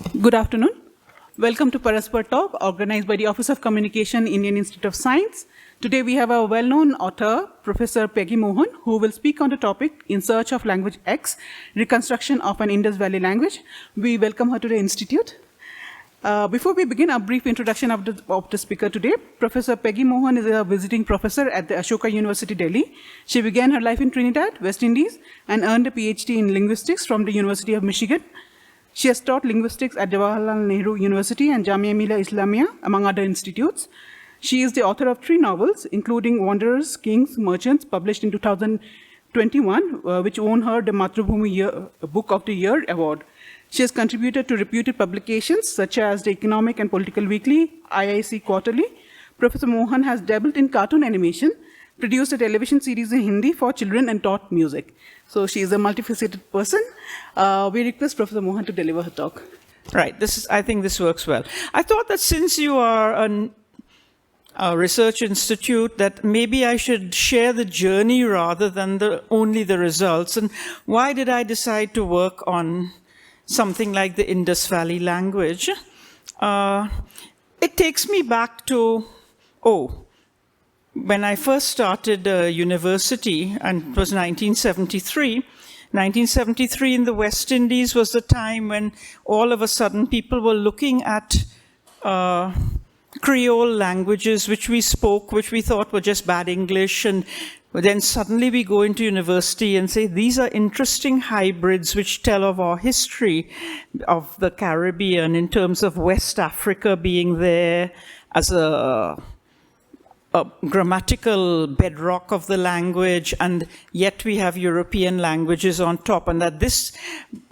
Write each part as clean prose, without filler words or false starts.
Good afternoon. Welcome to Paraspar Talk, organized by the Office of Communication, Indian Institute of Science. Today we have a well-known author, Professor Peggy Mohan, who will speak on the topic In Search of Language X, Reconstruction of an Indus Valley Language. We welcome her to the Institute. Before we begin, a brief introduction of the speaker today. Professor Peggy Mohan is a visiting professor at the Ashoka University, Delhi. She began her life in Trinidad, West Indies, and earned a PhD in linguistics from the University of Michigan. She has taught linguistics at Jawaharlal Nehru University and Jamia Millia Islamia, among other institutes. She is the author of 3 novels, including Wanderers, Kings, Merchants, published in 2021, which won her the Mathrubhumi Book of the Year award. She has contributed to reputed publications such as the Economic and Political Weekly, IISc Quarterly. Professor Mohan has dabbled in cartoon animation, produced a television series in Hindi for children, and taught music. So she is a multifaceted person. We request Professor Mohan to deliver her talk. Right. I think this works well. I thought that since you are a research institute, that maybe I should share the journey rather than only the results. And why did I decide to work on something like the Indus Valley language? It takes me back to, when I first started university, and it was 1973, 1973 in the West Indies was the time when all of a sudden people were looking at Creole languages which we spoke, which we thought were just bad English, and then suddenly we go into university and say, these are interesting hybrids which tell of our history of the Caribbean in terms of West Africa being there as a grammatical bedrock of the language, and yet we have European languages on top. And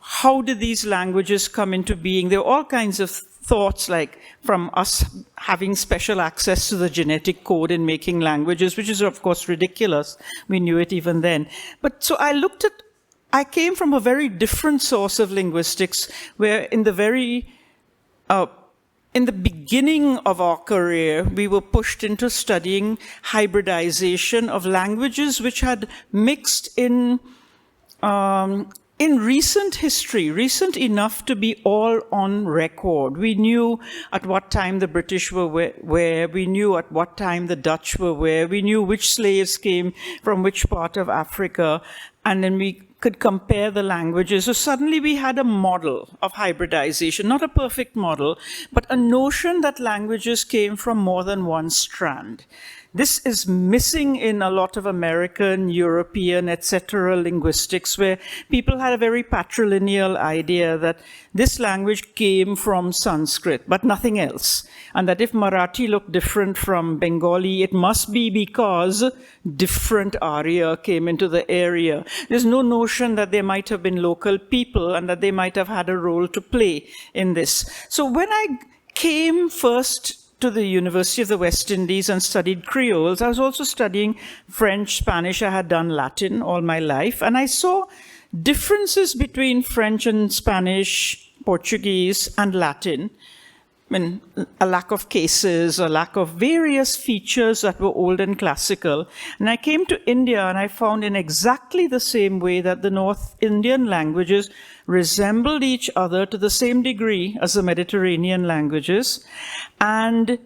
how did these languages come into being? There are all kinds of thoughts, like from us having special access to the genetic code in making languages, which is of course ridiculous. We knew it even then. But so I came from a very different source of linguistics, where in the beginning of our career, we were pushed into studying hybridization of languages which had mixed in recent history, recent enough to be all on record. We knew at what time the British were where, we knew at what time the Dutch were where, we knew which slaves came from which part of Africa, and then we could compare the languages. So suddenly we had a model of hybridization, not a perfect model, but a notion that languages came from more than one strand. This is missing in a lot of American, European, etc. linguistics, where people had a very patrilineal idea that this language came from Sanskrit, but nothing else. And that if Marathi looked different from Bengali, it must be because different Arya came into the area. There's no notion that there might have been local people and that they might have had a role to play in this. So when I came first to the University of the West Indies and studied Creoles, I was also studying French, Spanish. I had done Latin all my life, and I saw differences between French and Spanish, Portuguese, and Latin. I mean, a lack of cases, a lack of various features that were old and classical. And I came to India and I found in exactly the same way that the North Indian languages resembled each other to the same degree as the Mediterranean languages, and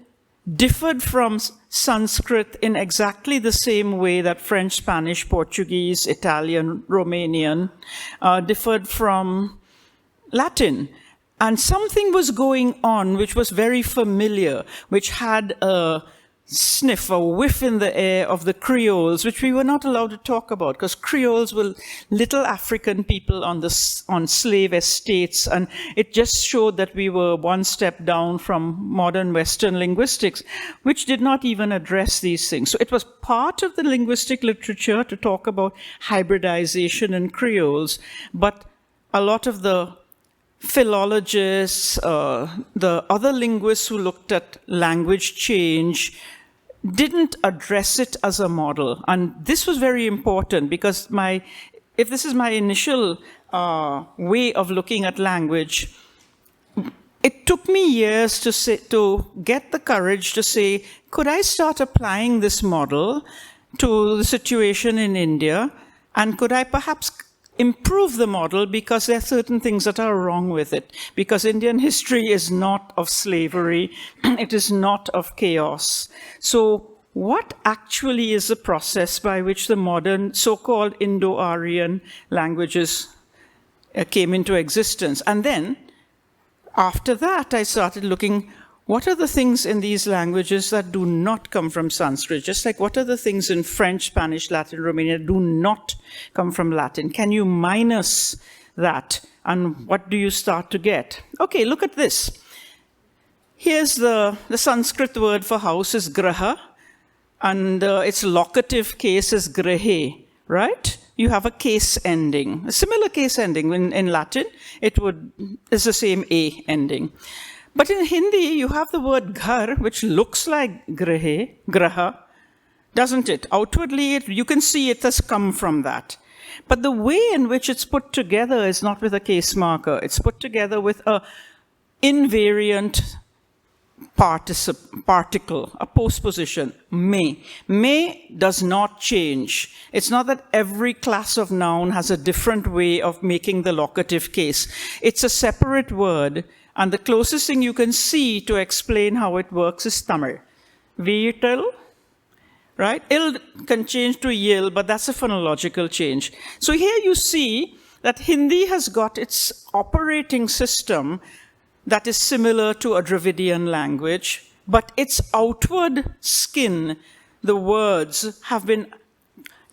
differed from Sanskrit in exactly the same way that French, Spanish, Portuguese, Italian, Romanian differed from Latin. And something was going on which was very familiar, which had a sniff, a whiff in the air of the Creoles, which we were not allowed to talk about, because Creoles were little African people on slave estates, and it just showed that we were one step down from modern Western linguistics, which did not even address these things. So it was part of the linguistic literature to talk about hybridization and Creoles, but a lot of the philologists, the other linguists who looked at language change, didn't address it as a model. And this was very important, because if this is my initial way of looking at language, it took me years to get the courage to say, could I start applying this model to the situation in India? And could I perhaps improve the model because there are certain things that are wrong with it. Because Indian history is not of slavery, it is not of chaos. So what actually is the process by which the modern so-called Indo-Aryan languages came into existence? And then, after that, I started looking, what are the things in these languages that do not come from Sanskrit? Just like what are the things in French, Spanish, Latin, Romanian do not come from Latin? Can you minus that? And what do you start to get? Okay, look at this. Here's the Sanskrit word for house is graha, and its locative case is grahe, right? You have a case ending, a similar case ending. In Latin, is the same a ending. But in Hindi, you have the word ghar, which looks like graha, doesn't it? Outwardly, you can see it has come from that. But the way in which it's put together is not with a case marker. It's put together with a invariant particle, a postposition, may. May does not change. It's not that every class of noun has a different way of making the locative case. It's a separate word, and the closest thing you can see to explain how it works is Tamil. Veetal, right? Il can change to yil, but that's a phonological change. So here you see that Hindi has got its operating system that is similar to a Dravidian language, but its outward skin, the words, have been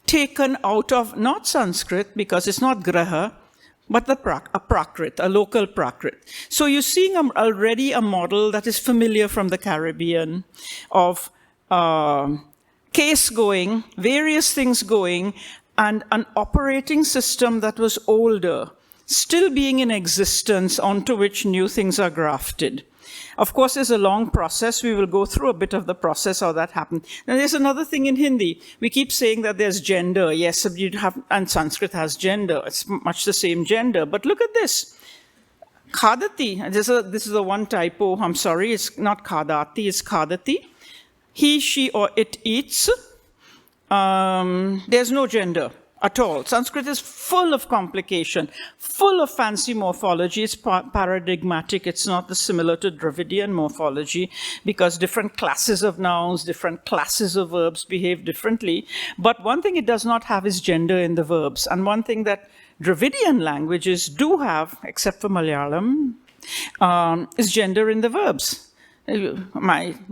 taken out of not Sanskrit, because it's not graha, but a prakrit, a local prakrit. So you're seeing already a model that is familiar from the Caribbean of case going, various things going, and an operating system that was older, still being in existence, onto which new things are grafted. Of course, there's a long process. We will go through a bit of the process, how that happened. Now, there's another thing in Hindi. We keep saying that there's gender. Yes, and Sanskrit has gender. It's much the same gender. But look at this. Khadati. This is a one typo. I'm sorry. It's not khadati. It's khadati. He, she, or it eats. There's no gender at all. Sanskrit is full of complication, full of fancy morphology. It's paradigmatic. It's not similar to Dravidian morphology, because different classes of nouns, different classes of verbs behave differently. But one thing it does not have is gender in the verbs. And one thing that Dravidian languages do have, except for Malayalam, is gender in the verbs. You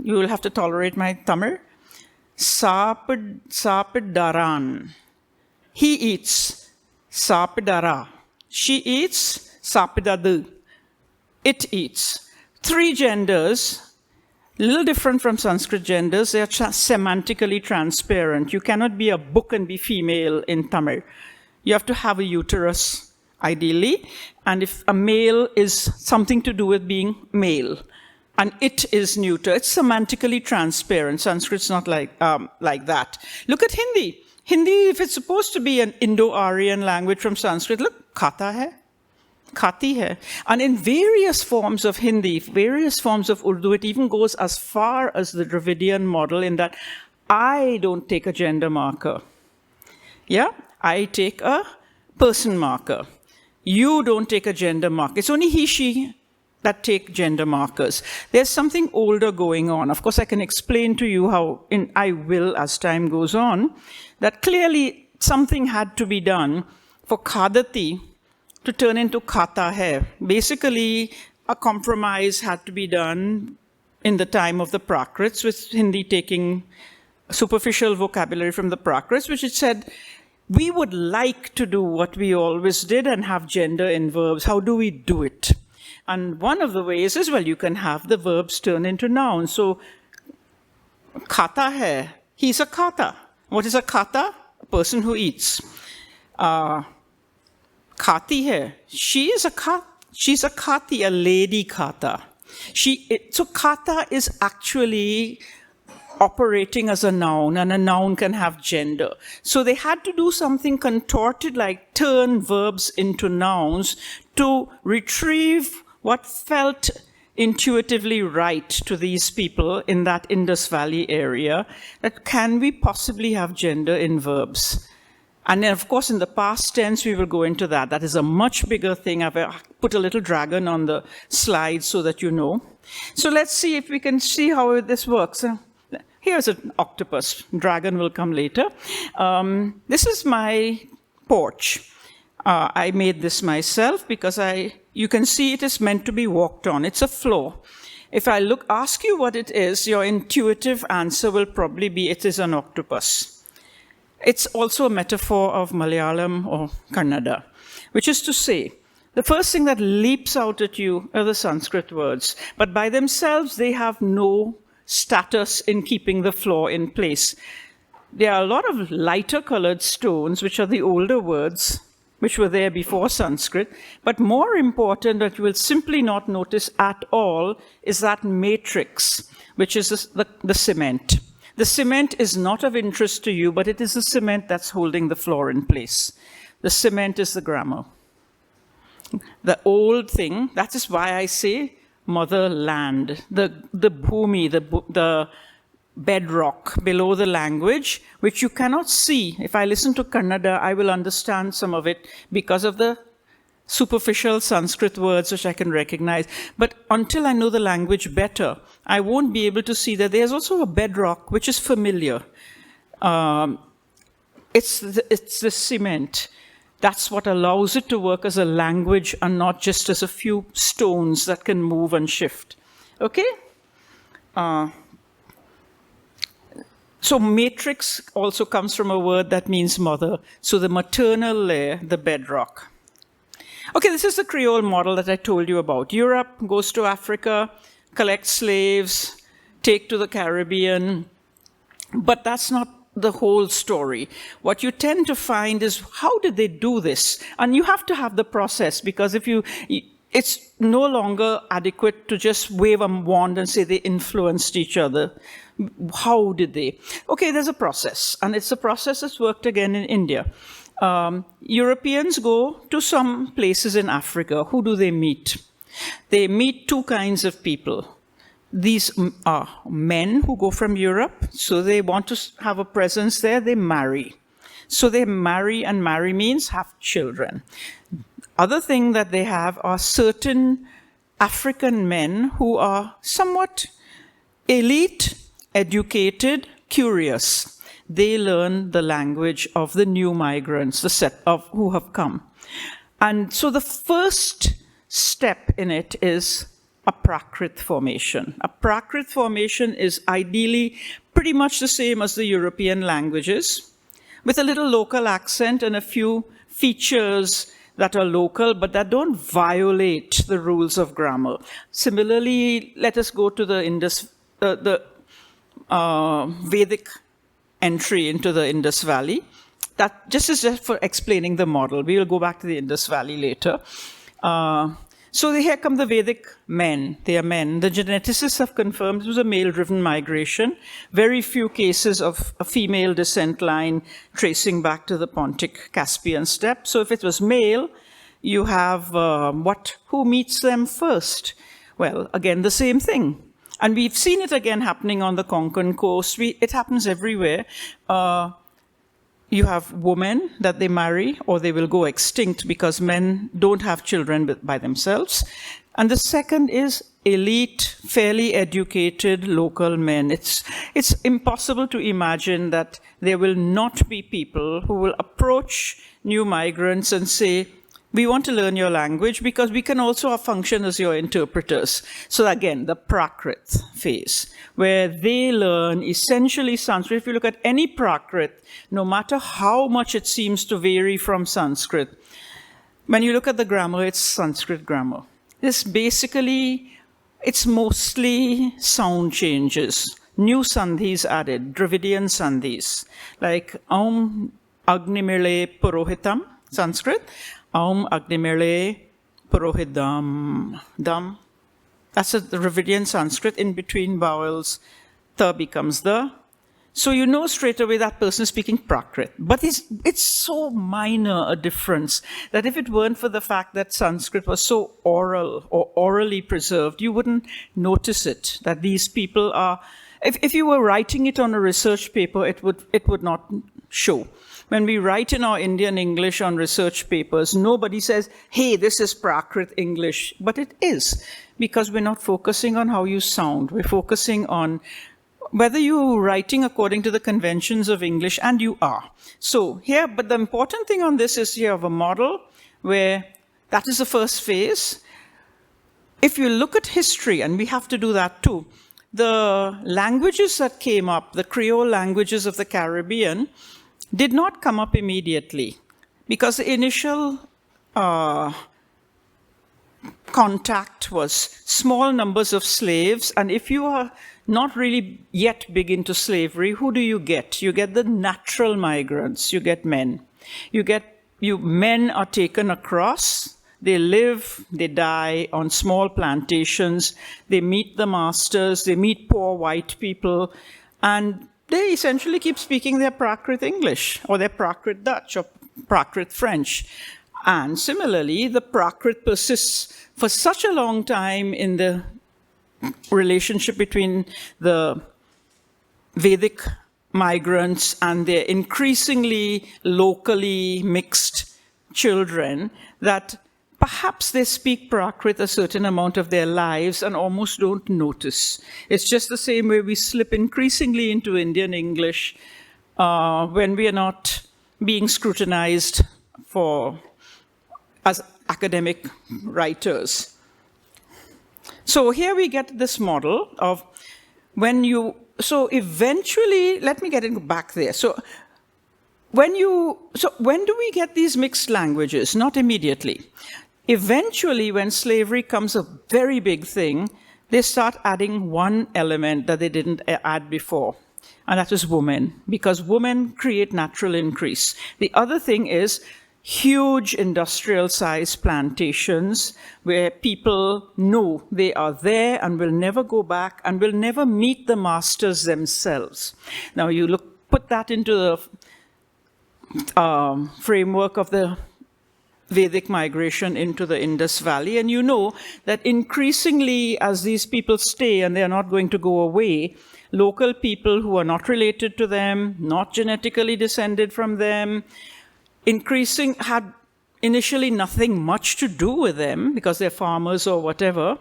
will have to tolerate my Tamil. Sapidaran. He eats, sapidara. She eats, sapidadu. It eats. Three genders, a little different from Sanskrit genders. They are semantically transparent. You cannot be a book and be female in Tamil. You have to have a uterus, ideally. And if a male is something to do with being male, and it is neuter, it's semantically transparent. Sanskrit's not like that. Look at Hindi. Hindi, if it's supposed to be an Indo-Aryan language from Sanskrit, look, khata hai, khati hai. And in various forms of Hindi, various forms of Urdu, it even goes as far as the Dravidian model in that I don't take a gender marker. Yeah, I take a person marker. You don't take a gender marker. It's only he, she that take gender markers. There's something older going on. Of course, I can explain to you how, I will as time goes on, that clearly something had to be done for khadati to turn into khata hai. Basically, a compromise had to be done in the time of the prakrits, with Hindi taking superficial vocabulary from the prakrits, which it said, we would like to do what we always did and have gender in verbs. How do we do it? And one of the ways is, well, you can have the verbs turn into nouns. So, khata hai, he's a khata. What is a khata? A person who eats. Khati hai, she's a khati, a lady khata. So khata is actually operating as a noun, and a noun can have gender. So they had to do something contorted, like turn verbs into nouns, to retrieve what felt intuitively right to these people in that Indus Valley area, that can we possibly have gender in verbs? And then, of course, in the past tense, we will go into that. That is a much bigger thing. I've put a little dragon on the slide so that you know. So let's see if we can see how this works. Here's an octopus. Dragon will come later. This is my porch. I made this myself because you can see it is meant to be walked on. It's a floor. If I ask you what it is, your intuitive answer will probably be it is an octopus. It's also a metaphor of Malayalam or Kannada, which is to say, the first thing that leaps out at you are the Sanskrit words, but by themselves, they have no status in keeping the floor in place. There are a lot of lighter colored stones, which are the older words, which were there before Sanskrit, but more important that you will simply not notice at all is that matrix, which is the cement. The cement is not of interest to you, but it is the cement that's holding the floor in place. The cement is the grammar. The old thing, that is why I say motherland, the bhumi, the bedrock below the language, which you cannot see. If I listen to Kannada, I will understand some of it because of the superficial Sanskrit words which I can recognize. But until I know the language better, I won't be able to see that there's also a bedrock which is familiar. It's the cement. That's what allows it to work as a language and not just as a few stones that can move and shift. Okay? So matrix also comes from a word that means mother. So the maternal layer, the bedrock. Okay, this is the Creole model that I told you about. Europe goes to Africa, collects slaves, take to the Caribbean, but that's not the whole story. What you tend to find is, how did they do this? And you have to have the process, because it's no longer adequate to just wave a wand and say they influenced each other. How did they? Okay, there's a process, and it's a process that's worked again in India. Europeans go to some places in Africa. Who do they meet? They meet two kinds of people. These are men who go from Europe, so they want to have a presence there, they marry. So they marry, and marry means have children. Other thing that they have are certain African men who are somewhat elite, educated, curious. They learn the language of the new migrants, the set of who have come. And so the first step in it is a prakrit formation. A prakrit formation is ideally pretty much the same as the European languages, with a little local accent and a few features that are local, but that don't violate the rules of grammar. Similarly, let us go to the Vedic entry into the Indus Valley. That just is just for explaining the model. We will go back to the Indus Valley later. So here come the Vedic men. They are men. The geneticists have confirmed it was a male-driven migration. Very few cases of a female descent line tracing back to the Pontic Caspian steppe. So if it was male, you have who meets them first? Well, again, the same thing. And we've seen it again happening on the Konkan coast. It happens everywhere. You have women that they marry, or they will go extinct because men don't have children by themselves. And the second is elite, fairly educated local men. It's impossible to imagine that there will not be people who will approach new migrants and say, we want to learn your language because we can also function as your interpreters. So again, the prakrit phase, where they learn essentially Sanskrit. If you look at any prakrit, no matter how much it seems to vary from Sanskrit, when you look at the grammar, it's Sanskrit grammar. It's mostly sound changes. New sandhis added, Dravidian sandhis, like Aum Agnimirle Purohitam, Sanskrit, Aum Agnimirle Purohidam, Dam. That's the Dravidian Sanskrit. In between vowels, the becomes the. So you know straight away that person is speaking Prakrit. But it's so minor a difference that if it weren't for the fact that Sanskrit was so oral or orally preserved, you wouldn't notice it, that these people are. If you were writing it on a research paper, it would not show. when we write in our Indian English on research papers, nobody says, hey, this is Prakrit English, but it is, because we're not focusing on how you sound. We're focusing on whether you're writing according to the conventions of English, and you are. So here, but the important thing on this is you have a model where that is the first phase. If you look at history, and we have to do that too, the languages that came up, the Creole languages of the Caribbean, did not come up immediately, because the initial contact was small numbers of slaves, and if you are not really yet big into slavery, who do you get? You get the natural migrants, you get men. Men are taken across, they live, they die on small plantations, they meet the masters, they meet poor white people, and they essentially keep speaking their Prakrit English, or their Prakrit Dutch, or Prakrit French. And similarly, the Prakrit persists for such a long time in the relationship between the Vedic migrants and their increasingly locally mixed children that perhaps they speak Prakrit a certain amount of their lives and almost don't notice. It's just the same way we slip increasingly into Indian English when we are not being scrutinized as academic writers. So here we get this model of so eventually, let me get it back there. So when do we get these mixed languages? Not immediately. Eventually, when slavery becomes a very big thing, they start adding one element that they didn't add before, and that is women, because women create natural increase. The other thing is huge industrial-sized plantations where people know they are there and will never go back and will never meet the masters themselves. Now, you put that into the framework of the Vedic migration into the Indus Valley, and you know that increasingly as these people stay and they are not going to go away, local people who are not related to them, not genetically descended from them, had initially nothing much to do with them because they're farmers or whatever,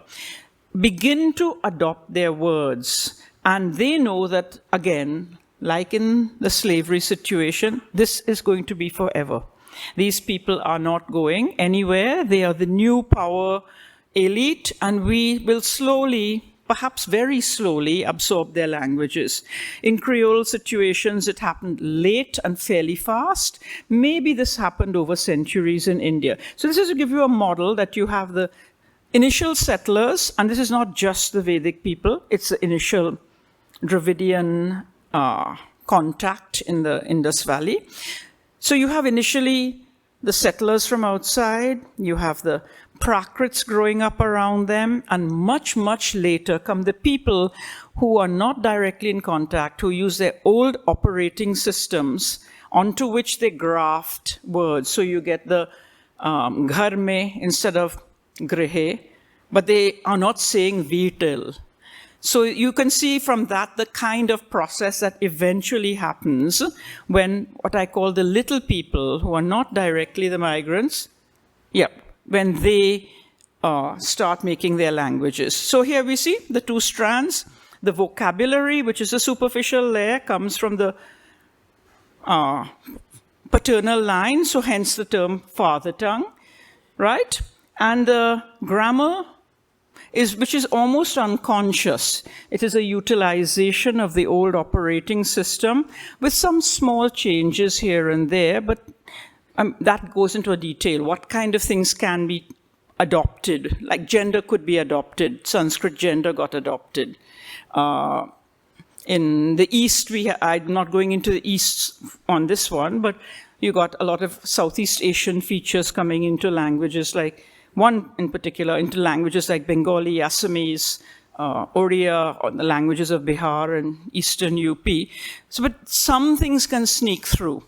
begin to adopt their words. And they know that, again, like in the slavery situation, this is going to be forever. These people are not going anywhere. They are the new power elite, and we will slowly, perhaps very slowly, absorb their languages. In Creole situations, it happened late and fairly fast. Maybe this happened over centuries in India. So this is to give you a model that you have the initial settlers, and this is not just the Vedic people, it's the initial Dravidian contact in the Indus Valley. So you have initially the settlers from outside, you have the prakrits growing up around them, and much, much later come the people who are not directly in contact, who use their old operating systems onto which they graft words. So you get the ghar mein instead of grihe, but they are not saying vitil. So you can see from that the kind of process that eventually happens when what I call the little people who are not directly the migrants, when they start making their languages. So here we see the two strands. The vocabulary, which is a superficial layer, comes from the paternal line, so hence the term father tongue, right? And the grammar, which is almost unconscious. It is a utilization of the old operating system with some small changes here and there, but that goes into a detail. What kind of things can be adopted? Like gender could be adopted. Sanskrit gender got adopted. In the East, I'm not going into the East on this one, but you got a lot of Southeast Asian features coming into languages like one in particular, into languages like Bengali, Assamese, Oriya, or the languages of Bihar and Eastern UP. So, but some things can sneak through.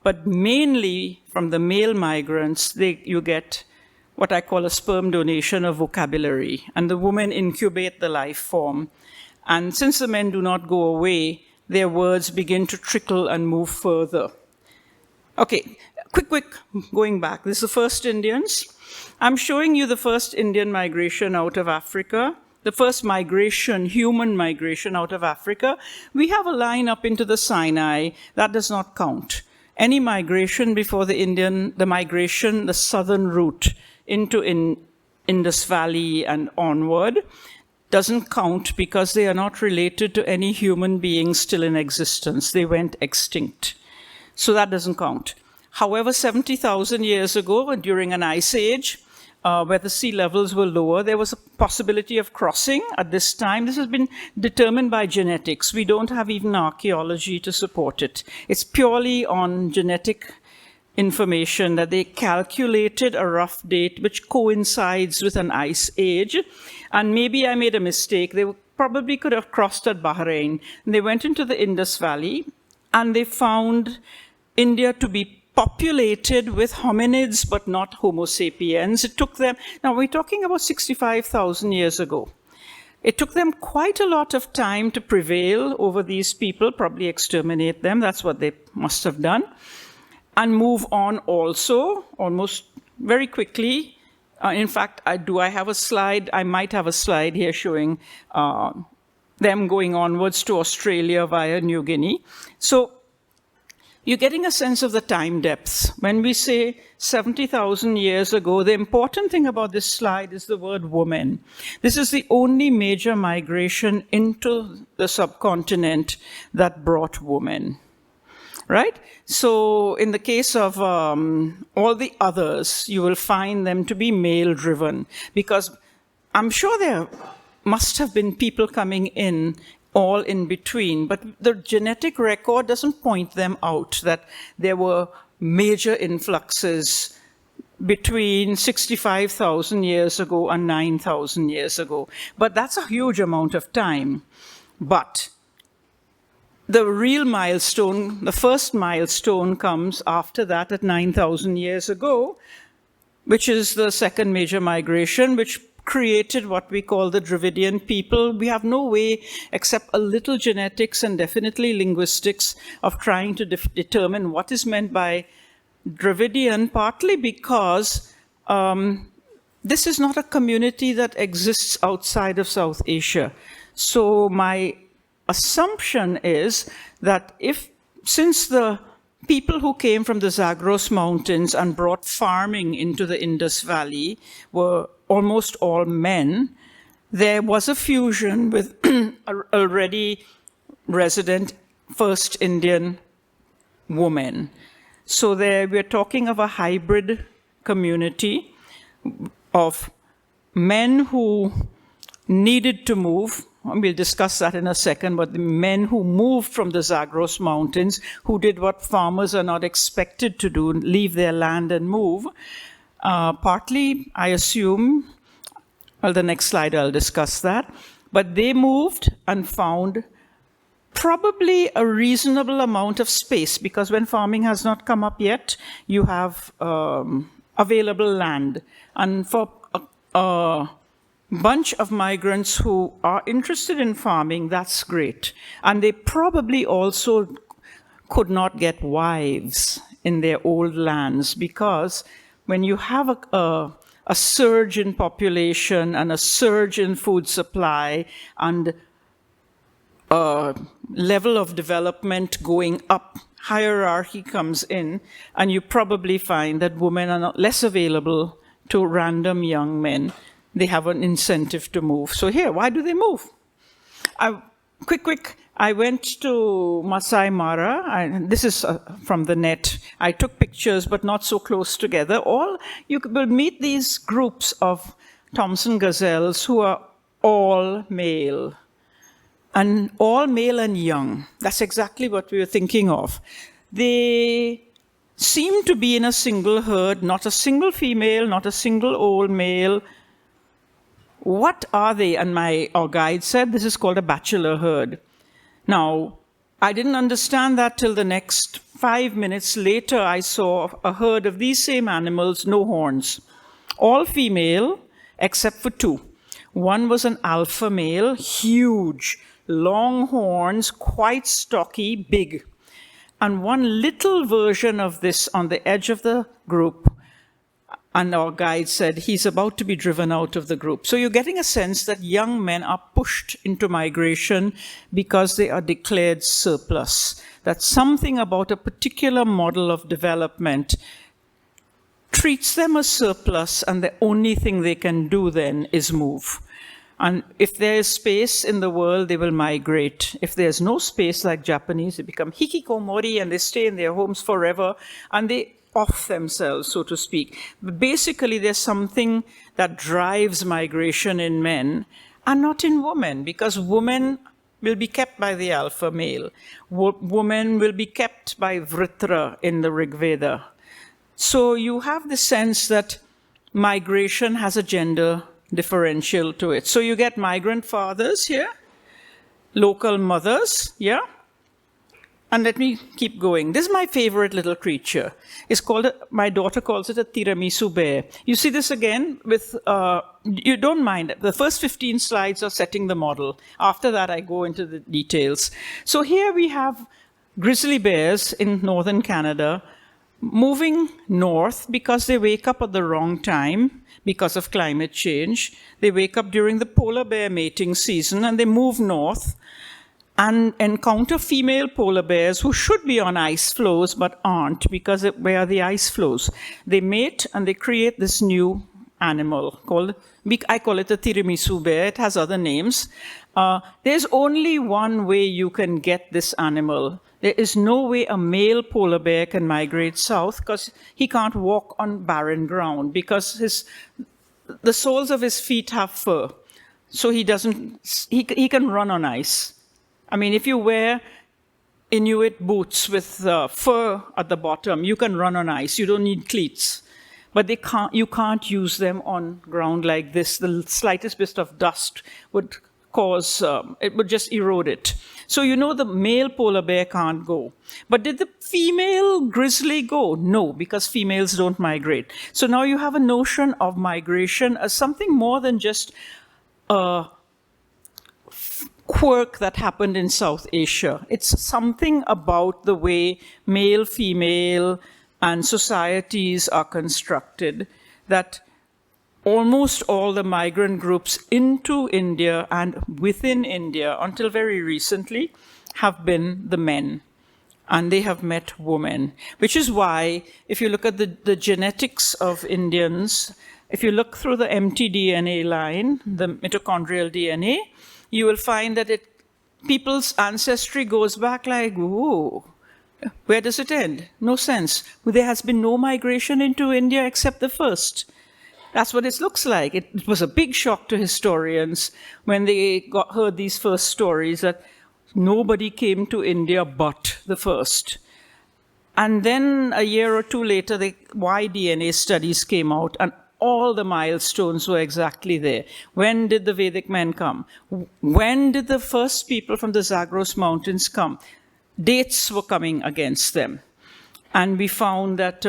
But mainly from the male migrants, you get what I call a sperm donation of vocabulary. And the women incubate the life form. And since the men do not go away, their words begin to trickle and move further. Okay, quick, going back. This is the first Indians. I'm showing you the first Indian migration out of Africa, the first migration, human migration out of Africa. We have a line up into the Sinai. That does not count. Any migration before the migration, the southern route into Indus Valley and onward, doesn't count because they are not related to any human beings still in existence. They went extinct. So that doesn't count. However, 70,000 years ago, during an ice age, where the sea levels were lower, there was a possibility of crossing at this time. This has been determined by genetics. We don't have even archaeology to support it. It's purely on genetic information that they calculated a rough date which coincides with an ice age. And maybe I made a mistake. They probably could have crossed at Bahrain. And they went into the Indus Valley and they found India to be populated with hominids, but not Homo sapiens. It took them, now we're talking about 65,000 years ago. It took them quite a lot of time to prevail over these people, probably exterminate them. That's what they must have done. And move on also, almost very quickly. In fact, I have a slide? I might have a slide here showing them going onwards to Australia via New Guinea. So you're getting a sense of the time depths. When we say 70,000 years ago, the important thing about this slide is the word woman. This is the only major migration into the subcontinent that brought women, right? So in the case of all the others, you will find them to be male-driven, because I'm sure there must have been people coming in all in between, but the genetic record doesn't point them out that there were major influxes between 65,000 years ago and 9,000 years ago. But that's a huge amount of time. But the real milestone, the first milestone comes after that at 9,000 years ago, which is the second major migration, which created what we call the Dravidian people. We have no way, except a little genetics and definitely linguistics, of trying to determine what is meant by Dravidian, partly because this is not a community that exists outside of South Asia. So my assumption is that since the people who came from the Zagros Mountains and brought farming into the Indus Valley were almost all men, there was a fusion with already resident first Indian woman. So there we're talking of a hybrid community of men who needed to move. We'll discuss that in a second, but the men who moved from the Zagros Mountains, who did what farmers are not expected to do, leave their land and move. Partly, I assume, well, the next slide I'll discuss that, but they moved and found probably a reasonable amount of space, because when farming has not come up yet, you have available land. And for a bunch of migrants who are interested in farming, that's great. And they probably also could not get wives in their old lands, because when you have a surge in population and a surge in food supply and a level of development going up, hierarchy comes in, and you probably find that women are not less available to random young men. They have an incentive to move. So here, why do they move? Quick, I went to Masai Mara. This is from the net. I took pictures, but not so close together. You will meet these groups of Thompson gazelles who are all male. And all male and young. That's exactly what we were thinking of. They seem to be in a single herd, not a single female, not a single old male. What are they? And our guide said this is called a bachelor herd. Now, I didn't understand that till the next 5 minutes later. I saw a herd of these same animals, no horns, all female except for two. One was an alpha male, huge, long horns, quite stocky, big. and one little version of this on the edge of the group, and our guide said he's about to be driven out of the group. So you're getting a sense that young men are pushed into migration because they are declared surplus. That something about a particular model of development treats them as surplus, and the only thing they can do then is move. And if there is space in the world, they will migrate. If there's no space, like Japanese, they become hikikomori and they stay in their homes forever, and they off themselves, so to speak. But basically, there's something that drives migration in men and not in women, because women will be kept by the alpha male. Women will be kept by Vritra in the Rig Veda. So you have the sense that migration has a gender differential to it. So you get migrant fathers here, local mothers, yeah? And let me keep going. This is my favorite little creature. It's called, my daughter calls it a tiramisu bear. You see this again with, you don't mind, the first 15 slides are setting the model. After that, I go into the details. So here we have grizzly bears in northern Canada moving north because they wake up at the wrong time because of climate change. They wake up during the polar bear mating season and they move north and encounter female polar bears who should be on ice floes but aren't because where are the ice floes? They mate and they create this new animal called, I call it a tiramisu bear. It has other names. There's only one way you can get this animal. There is no way a male polar bear can migrate south because he can't walk on barren ground because the soles of his feet have fur. So he can run on ice. I mean, if you wear Inuit boots with fur at the bottom, you can run on ice. You don't need cleats. But you can't use them on ground like this. The slightest bit of dust would cause, it would just erode it. So you know the male polar bear can't go. But did the female grizzly go? No, because females don't migrate. So now you have a notion of migration as something more than just a quirk that happened in South Asia. It's something about the way male, female, and societies are constructed that almost all the migrant groups into India and within India, until very recently, have been the men. And they have met women, which is why, if you look at the genetics of Indians, if you look through the mtDNA line, the mitochondrial DNA, you will find that people's ancestry goes back like, ooh, where does it end? No sense. There has been no migration into India except the first. That's what it looks like. It was a big shock to historians when they heard these first stories that nobody came to India but the first. And then a year or two later, the Y-DNA studies came out, and all the milestones were exactly there. When did the Vedic men come? When did the first people from the Zagros Mountains come? Dates were coming against them. And we found that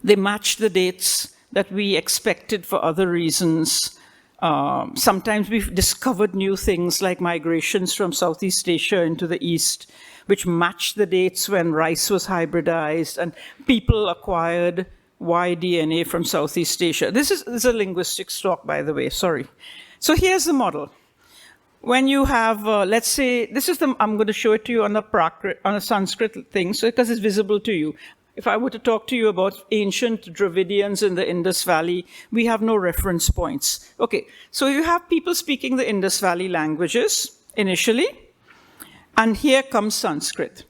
they matched the dates that we expected for other reasons. Sometimes we've discovered new things like migrations from Southeast Asia into the East, which matched the dates when rice was hybridized and people acquired Y-DNA from Southeast Asia. This is a linguistics talk, by the way, sorry. So here's the model. When you have, let's say, I'm going to show it to you on a Sanskrit thing, so because it's visible to you. If I were to talk to you about ancient Dravidians in the Indus Valley, we have no reference points. Okay, so you have people speaking the Indus Valley languages initially, and here comes Sanskrit.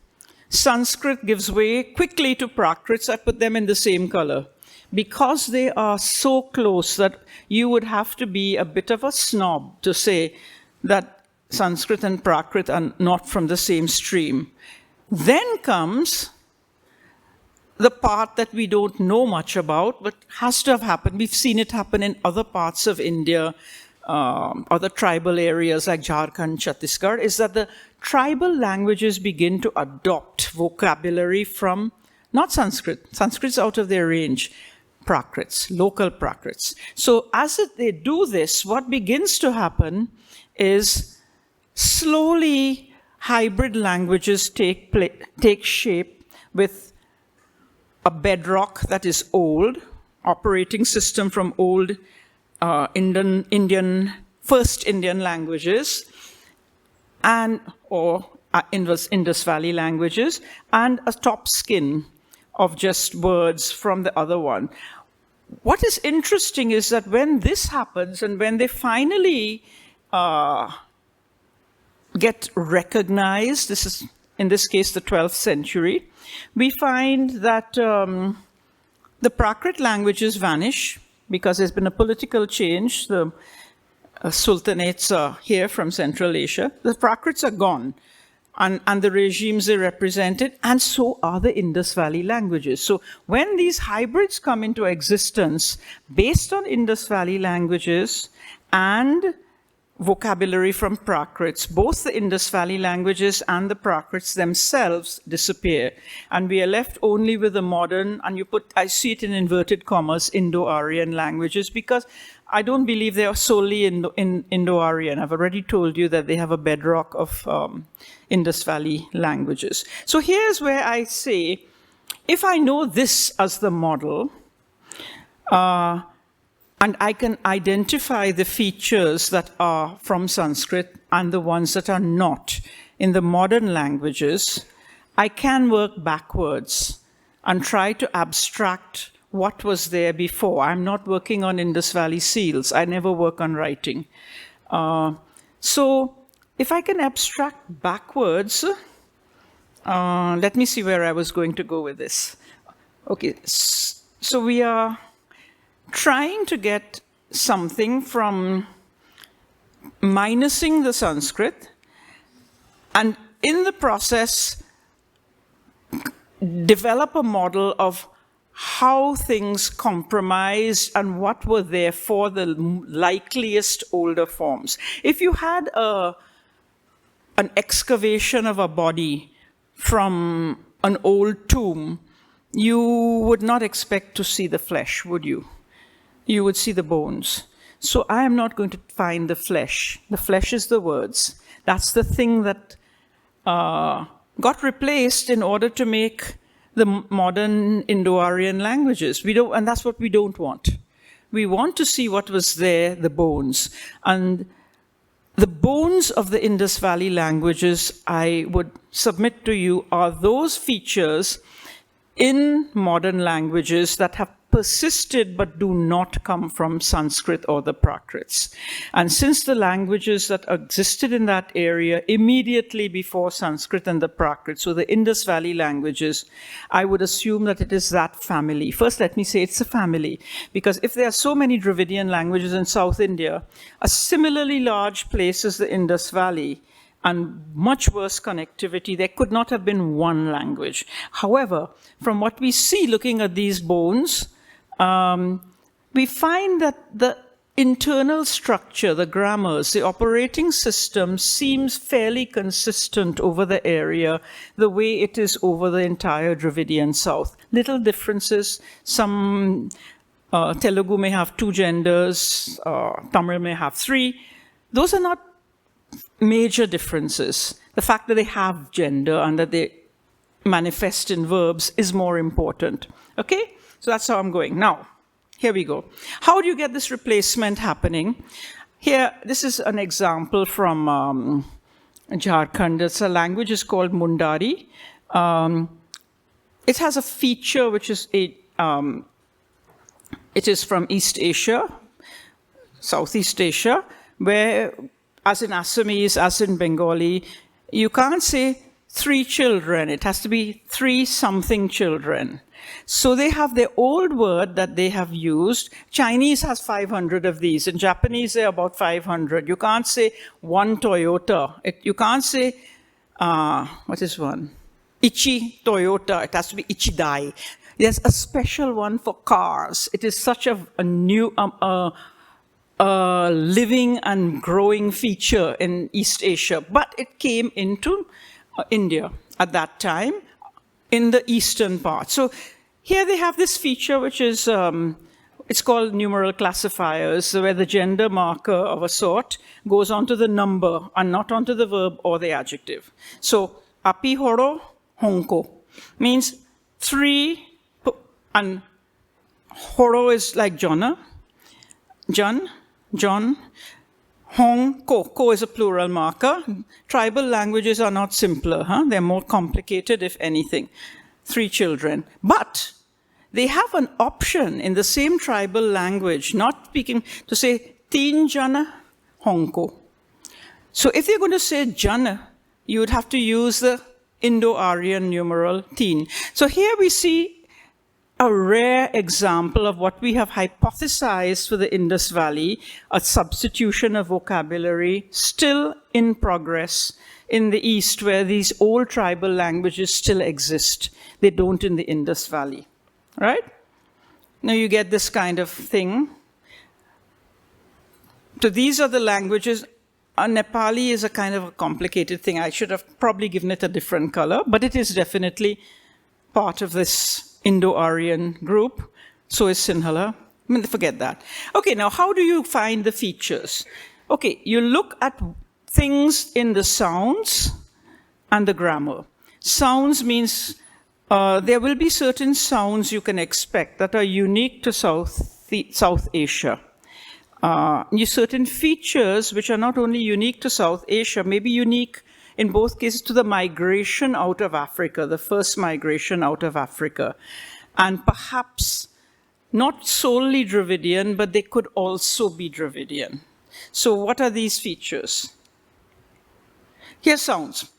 Sanskrit gives way quickly to prakrits. I put them in the same color because they are so close that you would have to be a bit of a snob to say that Sanskrit and prakrit are not from the same stream. Then comes the part that we don't know much about, but has to have happened. We've seen it happen in other parts of India, other tribal areas like Jharkhand, Chhattisgarh, is that the tribal languages begin to adopt vocabulary from, not Sanskrit, Sanskrit's out of their range, prakrits, local prakrits. So as they do this, what begins to happen is slowly hybrid languages take shape with a bedrock that is old, operating system from old first Indian languages, or Indus Valley languages, and a top skin of just words from the other one. What is interesting is that when this happens, and when they finally get recognized, this is, in this case, the 12th century, we find that the Prakrit languages vanish because there's been a political change. The sultanates are here from Central Asia. The Prakrits are gone, and the regimes they represented, and so are the Indus Valley languages. So when these hybrids come into existence based on Indus Valley languages and vocabulary from Prakrits, both the Indus Valley languages and the Prakrits themselves disappear. And we are left only with the modern, and I see it in inverted commas, Indo-Aryan languages, because I don't believe they are solely Indo-Aryan. I've already told you that they have a bedrock of Indus Valley languages. So here's where I say, if I know this as the model, and I can identify the features that are from Sanskrit and the ones that are not in the modern languages, I can work backwards and try to abstract what was there before. I'm not working on Indus Valley seals. I never work on writing. So if I can abstract backwards, let me see where I was going to go with this. Okay, so we are trying to get something from minusing the Sanskrit, and in the process, develop a model of how things compromised and what were there for the likeliest older forms. If you had an excavation of a body from an old tomb, you would not expect to see the flesh, would you? You would see the bones. So I am not going to find the flesh. The flesh is the words. That's the thing that got replaced in order to make the modern Indo-Aryan languages. And that's what we don't want. We want to see what was there, the bones. And the bones of the Indus Valley languages, I would submit to you, are those features in modern languages that have persisted but do not come from Sanskrit or the Prakrits. And since the languages that existed in that area immediately before Sanskrit and the Prakrits, so the Indus Valley languages, I would assume that it is that family. First, let me say it's a family, because if there are so many Dravidian languages in South India, a similarly large place as the Indus Valley, and much worse connectivity, there could not have been one language. However, from what we see looking at these bones, we find that the internal structure, the grammars, the operating system seems fairly consistent over the area, the way it is over the entire Dravidian South. Little differences. Some Telugu may have 2 genders, Tamil may have 3. Those are not major differences. The fact that they have gender and that they manifest in verbs is more important. Okay? So that's how I'm going. Now, here we go. How do you get this replacement happening? Here, this is an example from Jharkhand. It's a language is called Mundari. It has a feature which is it is from East Asia, Southeast Asia, where, as in Assamese, as in Bengali, you can't say 3 children. It has to be 3 something children. So they have their old word that they have used. Chinese has 500 of these. In Japanese, there are about 500. You can't say 1 Toyota. You can't say, what is one? Ichi Toyota. It has to be Ichidai. There's a special one for cars. It is such a new, living and growing feature in East Asia. But it came into India at that time in the eastern part. So here they have this feature which is it's called numeral classifiers, where the gender marker of a sort goes onto the number and not onto the verb or the adjective. So, api horo honko means 3, and horo is like Jonna, John, Hong, ko is a plural marker. Tribal languages are not simpler, huh? They're more complicated, if anything. 3 children. But they have an option in the same tribal language, not speaking, to say, teen jana, Hong ko. So if you're going to say jana, you would have to use the Indo-Aryan numeral teen. So here we see a rare example of what we have hypothesized for the Indus Valley, a substitution of vocabulary still in progress in the East, where these old tribal languages still exist. They don't in the Indus Valley, right? Now you get this kind of thing. So these are the languages. Nepali is a kind of a complicated thing. I should have probably given it a different color, but it is definitely part of this Indo-Aryan group. So is Sinhala. I mean, forget that. Okay, now how do you find the features? Okay, you look at things in the sounds and the grammar. Sounds means there will be certain sounds you can expect that are unique to South Asia. Certain features which are not only unique to South Asia, maybe unique in both cases to the migration out of Africa, the first migration out of Africa. And perhaps not solely Dravidian, but they could also be Dravidian. So what are these features? Here's sounds.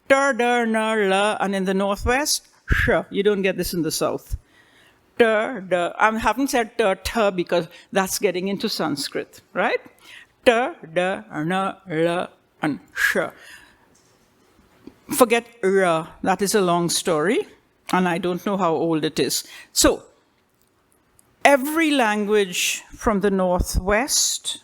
Ter, der, ner, la, and in the Northwest, sh. You don't get this in the South. Ter, der. I haven't said ter, ter, because that's getting into Sanskrit, right? Ter, der, ner, la, and sh. Forget ra, that is a long story, and I don't know how old it is. So, every language from the Northwest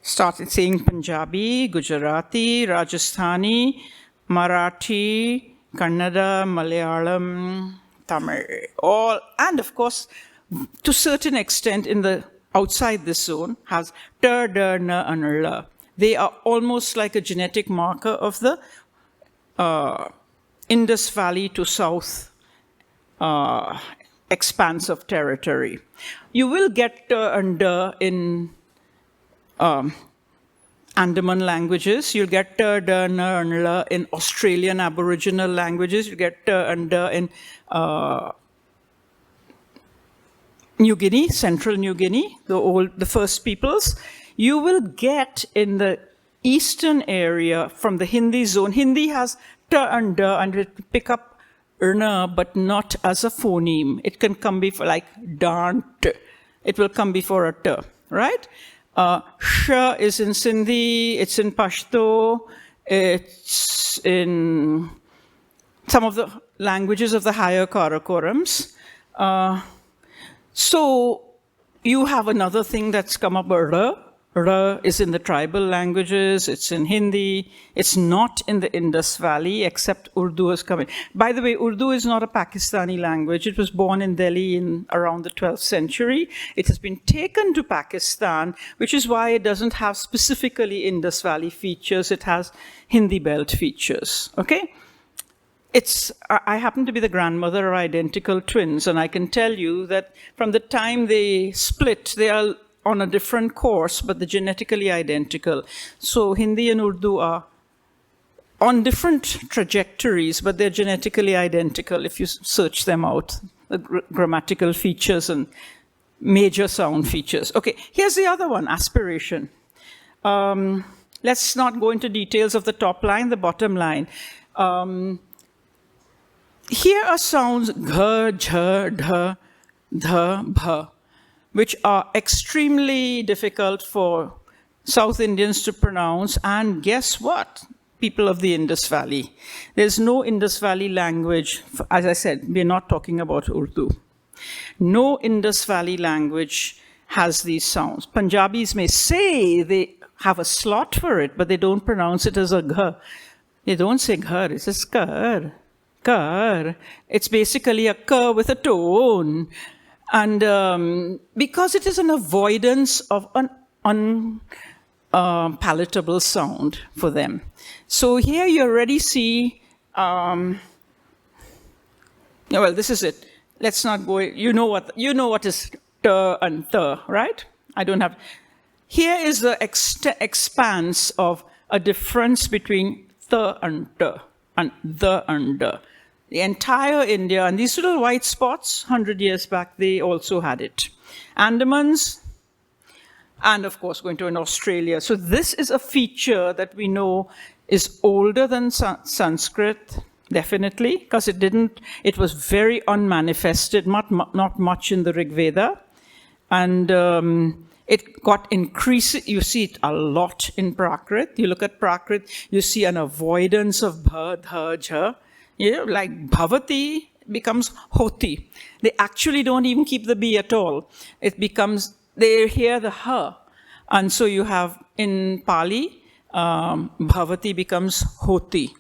started saying Punjabi, Gujarati, Rajasthani, Marathi, Kannada, Malayalam, Tamil, all, and of course, to a certain extent in the outside this zone, has ter, der, na, and la. They are almost like a genetic marker of the Indus Valley to south expanse of territory. You will get and in Andaman languages. You'll get and la in Australian Aboriginal languages. You get and in New Guinea, Central New Guinea, the first peoples. You will get in the eastern area from the Hindi zone. Hindi has ta and da, and it will pick up erna, but not as a phoneme. It can come before, like dant. It will come before a t, right? Sh is in Sindhi, it's in Pashto, it's in some of the languages of the higher Karakorams. So you have another thing that's come up, ra. Ra is in the tribal languages, it's in Hindi, it's not in the Indus Valley, except Urdu has come in. By the way, Urdu is not a Pakistani language. It was born in Delhi in around the 12th century. It has been taken to Pakistan, which is why it doesn't have specifically Indus Valley features. It has Hindi belt features, okay? I happen to be the grandmother of identical twins, and I can tell you that from the time they split, they are on a different course, but they're genetically identical. So Hindi and Urdu are on different trajectories, but they're genetically identical if you search them out, the grammatical features and major sound features. Okay, here's the other one, aspiration. Let's not go into details of the top line, the bottom line. Here are sounds gha, jha, dha, dha, bha, which are extremely difficult for South Indians to pronounce. And guess what? People of the Indus Valley. There's no Indus Valley language. As I said, we're not talking about Urdu. No Indus Valley language has these sounds. Punjabis may say they have a slot for it, but they don't pronounce it as a gha. They don't say ghar, it says kar, kar. It's basically a ka with a tone. And because it is an avoidance of an unpalatable sound for them. So here you already see, well, this is it. Let's not go, you know what is t and th, right? I don't have, here is the expanse of a difference between th and t and the and d. The entire India, and these little white spots, 100 years back, they also had it. Andamans, and of course going to in Australia. So this is a feature that we know is older than Sanskrit, definitely, because it was very unmanifested, not much in the Rig Veda. And it got increased, you see it a lot in Prakrit. You look at Prakrit, you see an avoidance of bha, dha, jha. You know, like bhavati becomes hoti. They actually don't even keep the b at all. It becomes, they hear the ha. And so you have in Pali, bhavati becomes hoti.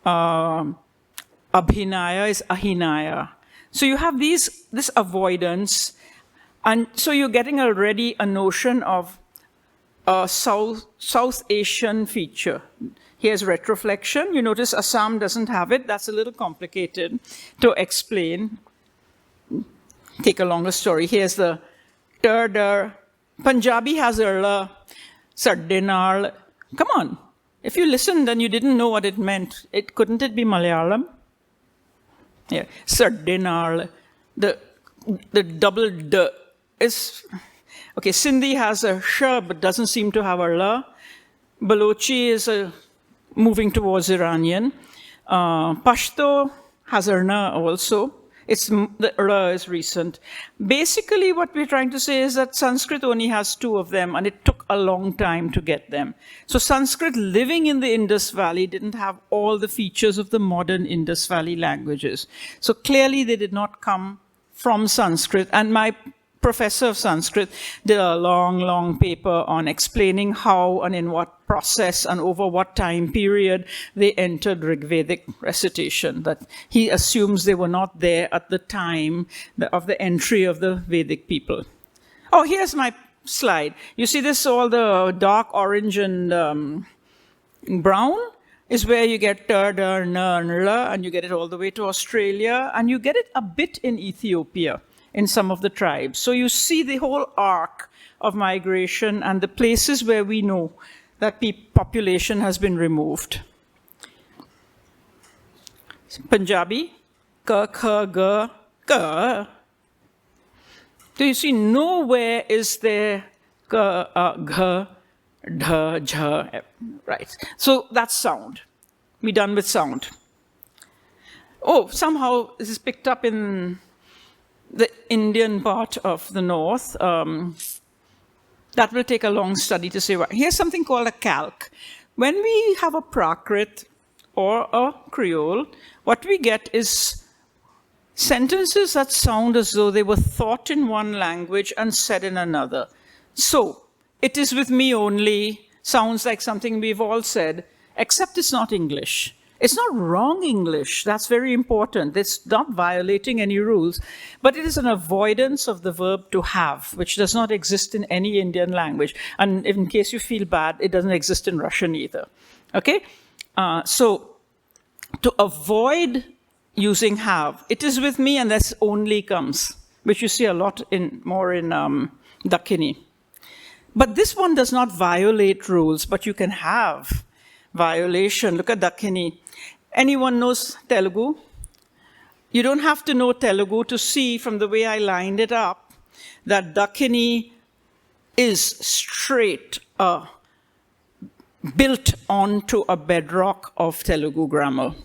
Abhinaya is ahinaya. So you have this avoidance. And so you're getting already a notion of a South Asian feature. Here's retroflexion. You notice Assam doesn't have it. That's a little complicated to explain. Take a longer story. Here's the ter. Punjabi has a sardinar. Come on. If you listened and you didn't know what it meant, couldn't it be Malayalam? Yeah, sardinar. The double d is, okay, Sindhi has a sh but doesn't seem to have a la. Balochi is moving towards Iranian. Pashto has a na also. The ra is recent. Basically, what we're trying to say is that Sanskrit only has two of them, and it took a long time to get them. So Sanskrit living in the Indus Valley didn't have all the features of the modern Indus Valley languages. So clearly they did not come from Sanskrit. And my professor of Sanskrit did a long paper on explaining how and in what process and over what time period they entered Rig Vedic recitation, that he assumes they were not there at the time of the entry of the Vedic people. Oh, here's my slide. You see this, all the dark orange and brown is where you get ter, der, na, and la, and you get it all the way to Australia, and you get it a bit in Ethiopia in some of the tribes. So you see the whole arc of migration and the places where we know that population has been removed. Punjabi, ka, kha, ga, ka. So you see nowhere is there ka, gha, dha, jha, right. So that's sound. We're done with sound. Oh, somehow this is picked up in the Indian part of the north. That will take a long study to say why. Here's something called a calque. When we have a Prakrit or a Creole, what we get is sentences that sound as though they were thought in one language and said in another. So, it is with me only sounds like something we've all said, except it's not English. It's not wrong English. That's very important. It's not violating any rules, but it is an avoidance of the verb to have, which does not exist in any Indian language. And in case you feel bad, it doesn't exist in Russian either. Okay? So to avoid using have, it is with me and this only comes, which you see a lot more in Dakkhini. But this one does not violate rules, but you can have violation. Look at Dakkhini. Anyone knows Telugu? You don't have to know Telugu to see from the way I lined it up that Dakkhini is straight built onto a bedrock of Telugu grammar.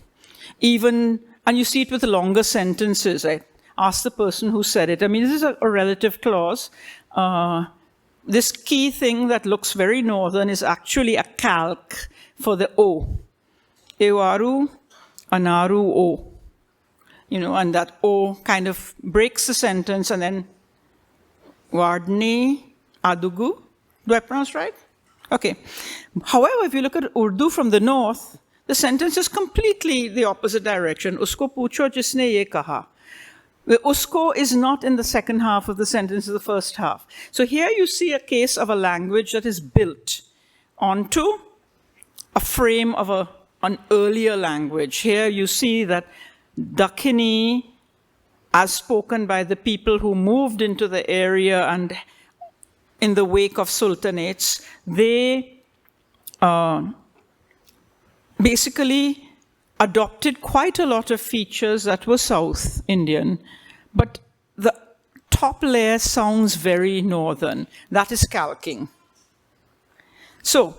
And you see it with longer sentences. I asked the person who said it. I mean, this is a relative clause. This key thing that looks very northern is actually a calque for the O. Ewaru, anaru, O. You know, and that O kind of breaks the sentence, and then Vardni, Adugu. Do I pronounce right? Okay. However, if you look at Urdu from the north, the sentence is completely the opposite direction. Usko pucho jisne ye kaha. The usko is not in the second half of the sentence, it's the first half. So here you see a case of a language that is built onto a frame of an earlier language. Here you see that Dakkhini, as spoken by the people who moved into the area and in the wake of sultanates, they basically adopted quite a lot of features that were South Indian, but the top layer sounds very northern. That is calking. So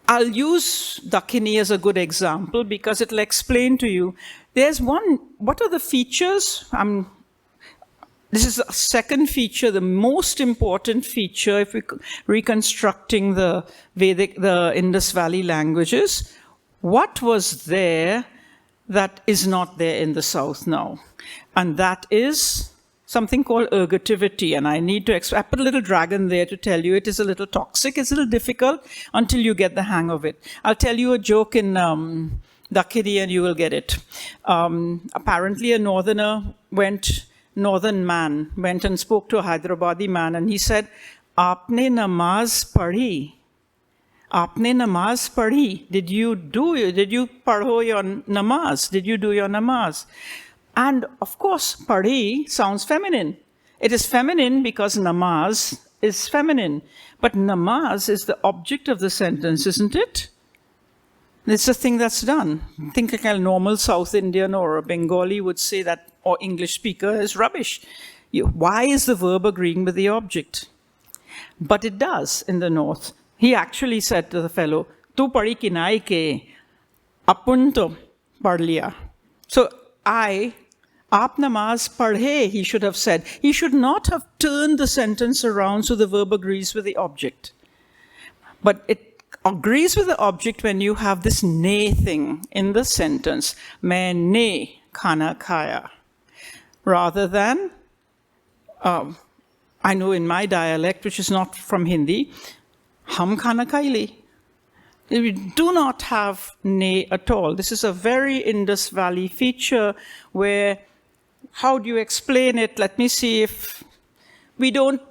I'll use Dakkhini as a good example because it'll explain to you. There's one, what are the features? This is the second feature, the most important feature if we're reconstructing the Indus Valley languages. What was there that is not there in the South now? And that is something called ergativity. And I need to I put a little dragon there to tell you it is a little toxic. It's a little difficult until you get the hang of it. I'll tell you a joke in Dakkhini and you will get it. Apparently a northern man went and spoke to a Hyderabadi man and he said, "Aapne namaz padhi? Aapne namaz padhi? Did you padho your namaz? Did you do your namaz?" And of course, padhi sounds feminine. It is feminine because namaz is feminine. But namaz is the object of the sentence, isn't it? It's a thing that's done. Think like a normal South Indian or a Bengali would say that, or English speaker is rubbish. Why is the verb agreeing with the object? But it does in the North. He actually said to the fellow, "Tu padi ki nai ke, apun to pad liya." So aap namaz padhe, he should have said. He should not have turned the sentence around so the verb agrees with the object. But it agrees with the object when you have this ne thing in the sentence. Main ne khana khaya. Rather than, I know in my dialect, which is not from Hindi, hum khana khaili. We do not have ne at all. This is a very Indus Valley feature where, how do you explain it? Let me see if we don't.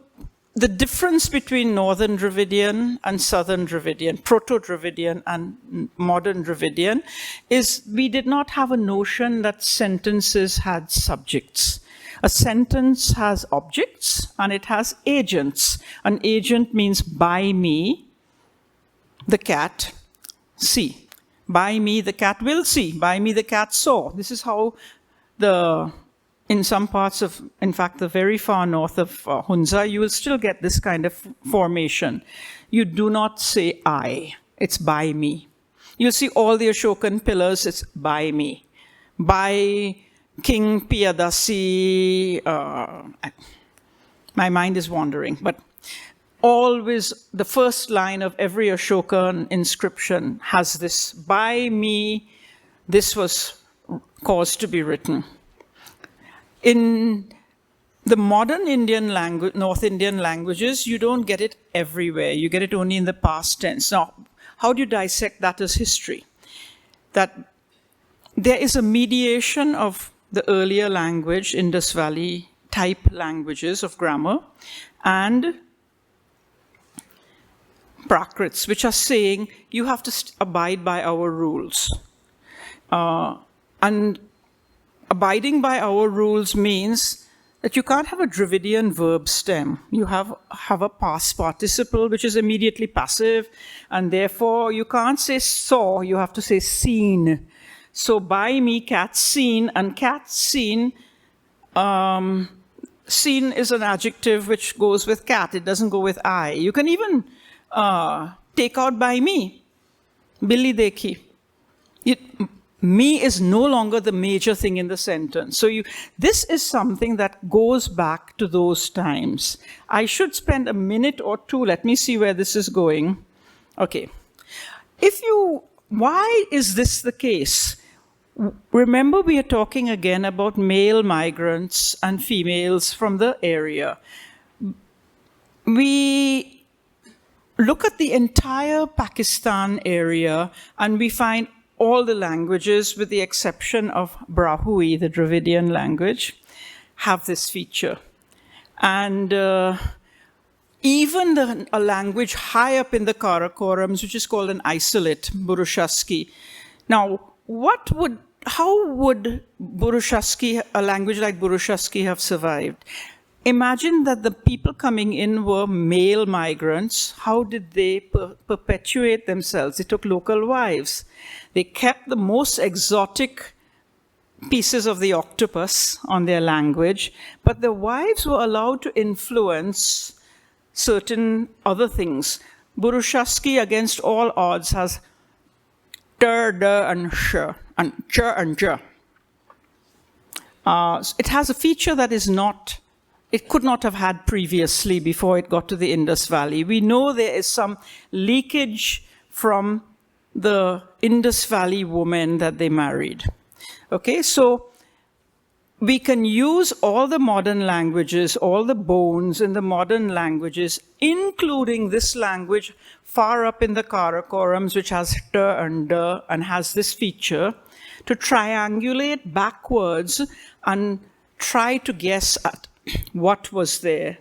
The difference between Northern Dravidian and Southern Dravidian, Proto-Dravidian and Modern Dravidian, is we did not have a notion that sentences had subjects. A sentence has objects and it has agents. An agent means by me, the cat, see. By me, the cat will see. By me, the cat saw. This is how in some parts of, in fact, the very far north of Hunza, you will still get this kind of formation. You do not say I, it's by me. You'll see all the Ashokan pillars, it's by me. By King Piyadasi, my mind is wandering, but always the first line of every Ashokan inscription has this, by me, this was caused to be written. In the modern Indian language, North Indian languages, you don't get it everywhere. You get it only in the past tense. Now, how do you dissect that as history? That there is a mediation of the earlier language, Indus Valley type languages of grammar, and prakrits, which are saying you have to abide by our rules. And abiding by our rules means that you can't have a Dravidian verb stem. You have a past participle, which is immediately passive, and therefore you can't say saw, you have to say seen. So by me, cat seen, and cat seen, seen is an adjective which goes with cat, it doesn't go with I. You can even take out by me, Billy dekhi. Me is no longer the major thing in the sentence. So this is something that goes back to those times. I should spend a minute or two. Let me see where this is going. Okay. Why is this the case? Remember, we are talking again about male migrants and females from the area. We look at the entire Pakistan area and we find all the languages, with the exception of Brahui, the Dravidian language, have this feature. And even a language high up in the Karakorams, which is called an isolate, Burushaski. Now, how would Burushaski, a language like Burushaski, have survived? Imagine that the people coming in were male migrants. How did they perpetuate themselves? They took local wives. They kept the most exotic pieces of the octopus on their language, but the wives were allowed to influence certain other things. Burushaski, against all odds, has ter, der, and sh, and ch and j. It has a feature that is not, it could not have had previously before it got to the Indus Valley. We know there is some leakage from the Indus Valley women that they married. Okay, so we can use all the modern languages, all the bones in the modern languages, including this language far up in the Karakorams, which has t and d and has this feature, to triangulate backwards and try to guess at what was there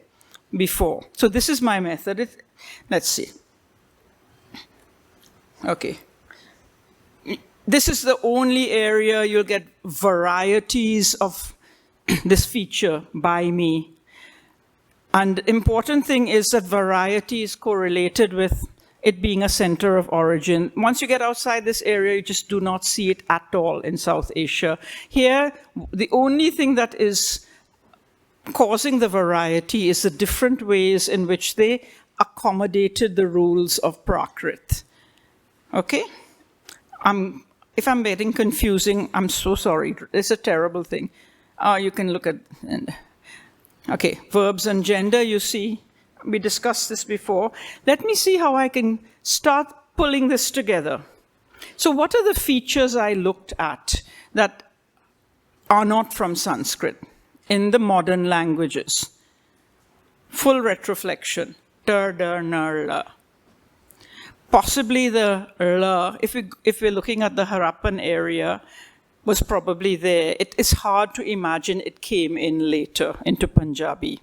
before. So this is my method. Let's see. Okay. This is the only area you'll get varieties of this feature by me. And the important thing is that variety is correlated with it being a center of origin. Once you get outside this area, you just do not see it at all in South Asia. Here, the only thing that is causing the variety is the different ways in which they accommodated the rules of Prakrit. Okay? If I'm getting confusing, I'm so sorry. It's a terrible thing. You can look at, okay, verbs and gender, you see. We discussed this before. Let me see how I can start pulling this together. So what are the features I looked at that are not from Sanskrit in the modern languages? Full retroflexion, ter, der, ner, la. Possibly the la, if we're looking at the Harappan area, was probably there. It is hard to imagine it came in later into Punjabi.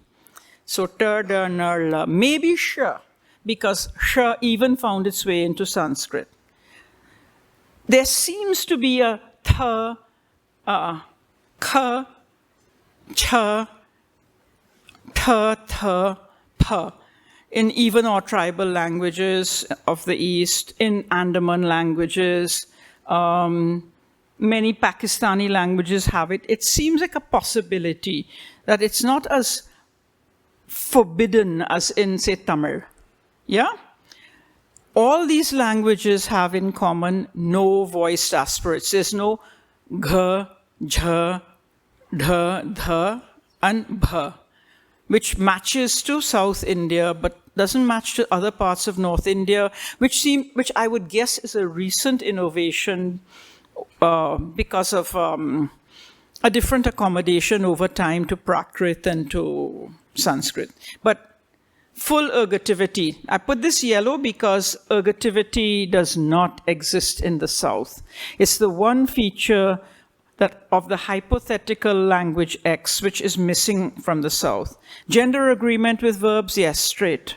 So ter, der, ner, la. Maybe sh, because sh even found its way into Sanskrit. There seems to be a th, k, ch, th, p. In even our tribal languages of the East, in Andaman languages, many Pakistani languages have it. It seems like a possibility that it's not as forbidden as in, say, Tamil. Yeah? All these languages have in common no voiced aspirates. There's no gh, jh, dh, dh, and bh, which matches to South India, but doesn't match to other parts of North India, which I would guess is a recent innovation because of a different accommodation over time to Prakrit and to Sanskrit. But full ergativity. I put this yellow because ergativity does not exist in the South. It's the one feature that of the hypothetical language X, which is missing from the South. Gender agreement with verbs, yes, straight.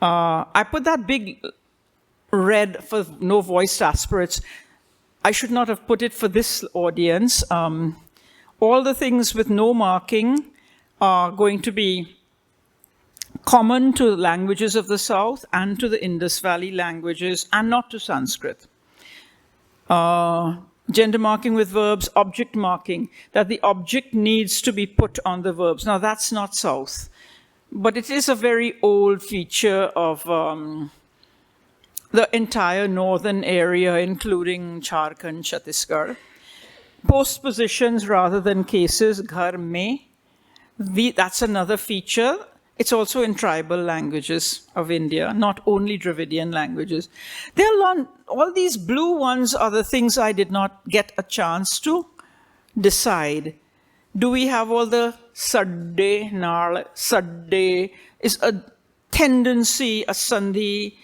I put that big red for no voiced aspirates. I should not have put it for this audience. All the things with no marking are going to be common to languages of the South and to the Indus Valley languages, and not to Sanskrit. Gender marking with verbs, object marking, that the object needs to be put on the verbs. Now, that's not South, but it is a very old feature of the entire northern area, including Jharkhand, Chhattisgarh. Postpositions rather than cases, ghar mein, that's another feature. It's also in tribal languages of India, not only Dravidian languages. All these blue ones are the things I did not get a chance to decide. Do we have all the sadde, nar, is a tendency, a sandhi,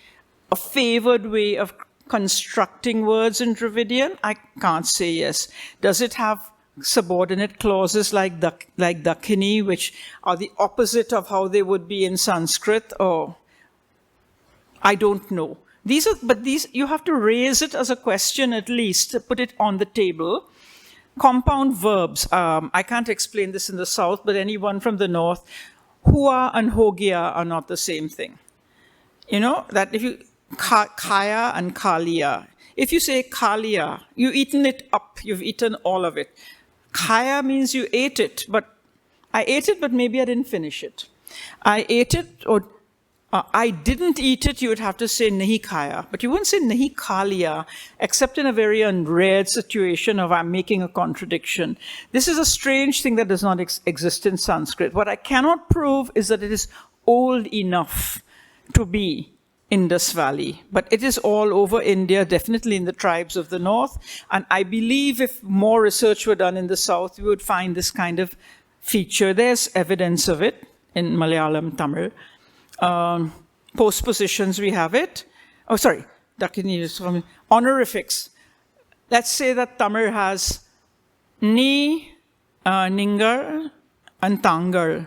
a favored way of constructing words in Dravidian? I can't say yes. Does it have subordinate clauses like Dakkhini, which are the opposite of how they would be in Sanskrit? Or I don't know. But these you have to raise it as a question at least, to put it on the table. Compound verbs. I can't explain this in the South, but anyone from the North, hua and hogia are not the same thing. You know, that if you, kaya and kalia. If you say kalia, you've eaten it up, you've eaten all of it. Kaya means you ate it, but I ate it, but maybe I didn't finish it. I ate it, or I didn't eat it, you would have to say nahi kaya. But you wouldn't say nahi kaliya, except in a very rare situation of I'm making a contradiction. This is a strange thing that does not exist in Sanskrit. What I cannot prove is that it is old enough to be Indus Valley. But it is all over India, definitely in the tribes of the north. And I believe if more research were done in the south, we would find this kind of feature. There's evidence of it in Malayalam, Tamil. Postpositions, we have it. Oh, sorry, Dakkhini is from honorifics. Let's say that Tamil has ni, ningar, and tangar.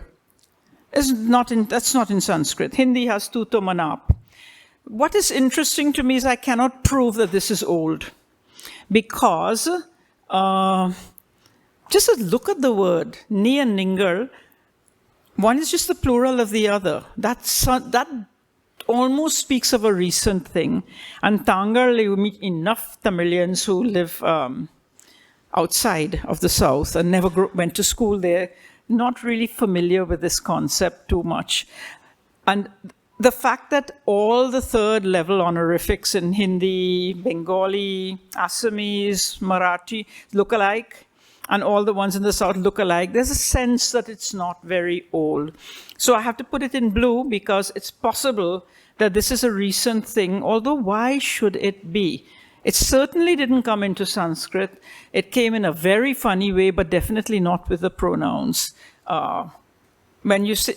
That's not in Sanskrit. Hindi has tu to manap. What is interesting to me is I cannot prove that this is old, because just look at the word ni and ningar. One is just the plural of the other. That almost speaks of a recent thing. And Tangar, you meet enough Tamilians who live outside of the south and never went to school there, not really familiar with this concept too much. And the fact that all the third level honorifics in Hindi, Bengali, Assamese, Marathi look alike, and all the ones in the south look alike, there's a sense that it's not very old. So I have to put it in blue because it's possible that this is a recent thing, although why should it be? It certainly didn't come into Sanskrit. It came in a very funny way, but definitely not with the pronouns. When you say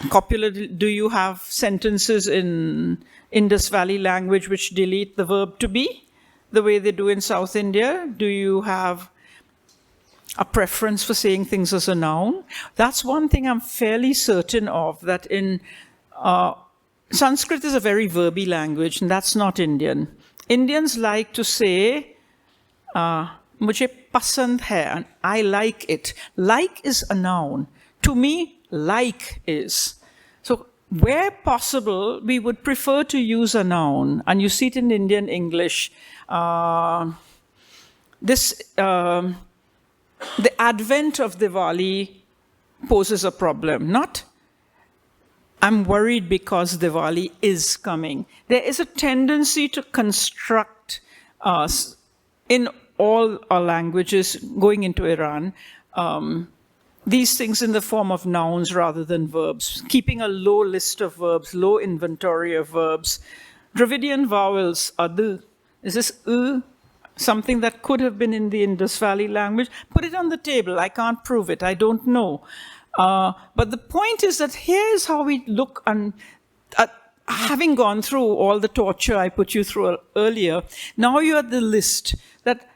copula, do you have sentences in Indus Valley language which delete the verb to be, the way they do in South India? Do you have a preference for saying things as a noun? That's one thing I'm fairly certain of, that in Sanskrit is a very verby language, and that's not Indian. Indians like to say, mujhe pasand hai, and I like it. Like is a noun. To me, like is. So where possible, we would prefer to use a noun, and you see it in Indian English. The advent of Diwali poses a problem. Not, I'm worried because Diwali is coming. There is a tendency to construct in all our languages going into Iran, these things in the form of nouns rather than verbs, keeping a low list of verbs, low inventory of verbs. Dravidian vowels, adu. Is this something that could have been in the Indus Valley language? Put it on the table. I can't prove it. I don't know. But the point is that here's how we look, and having gone through all the torture I put you through earlier, now you're at the list that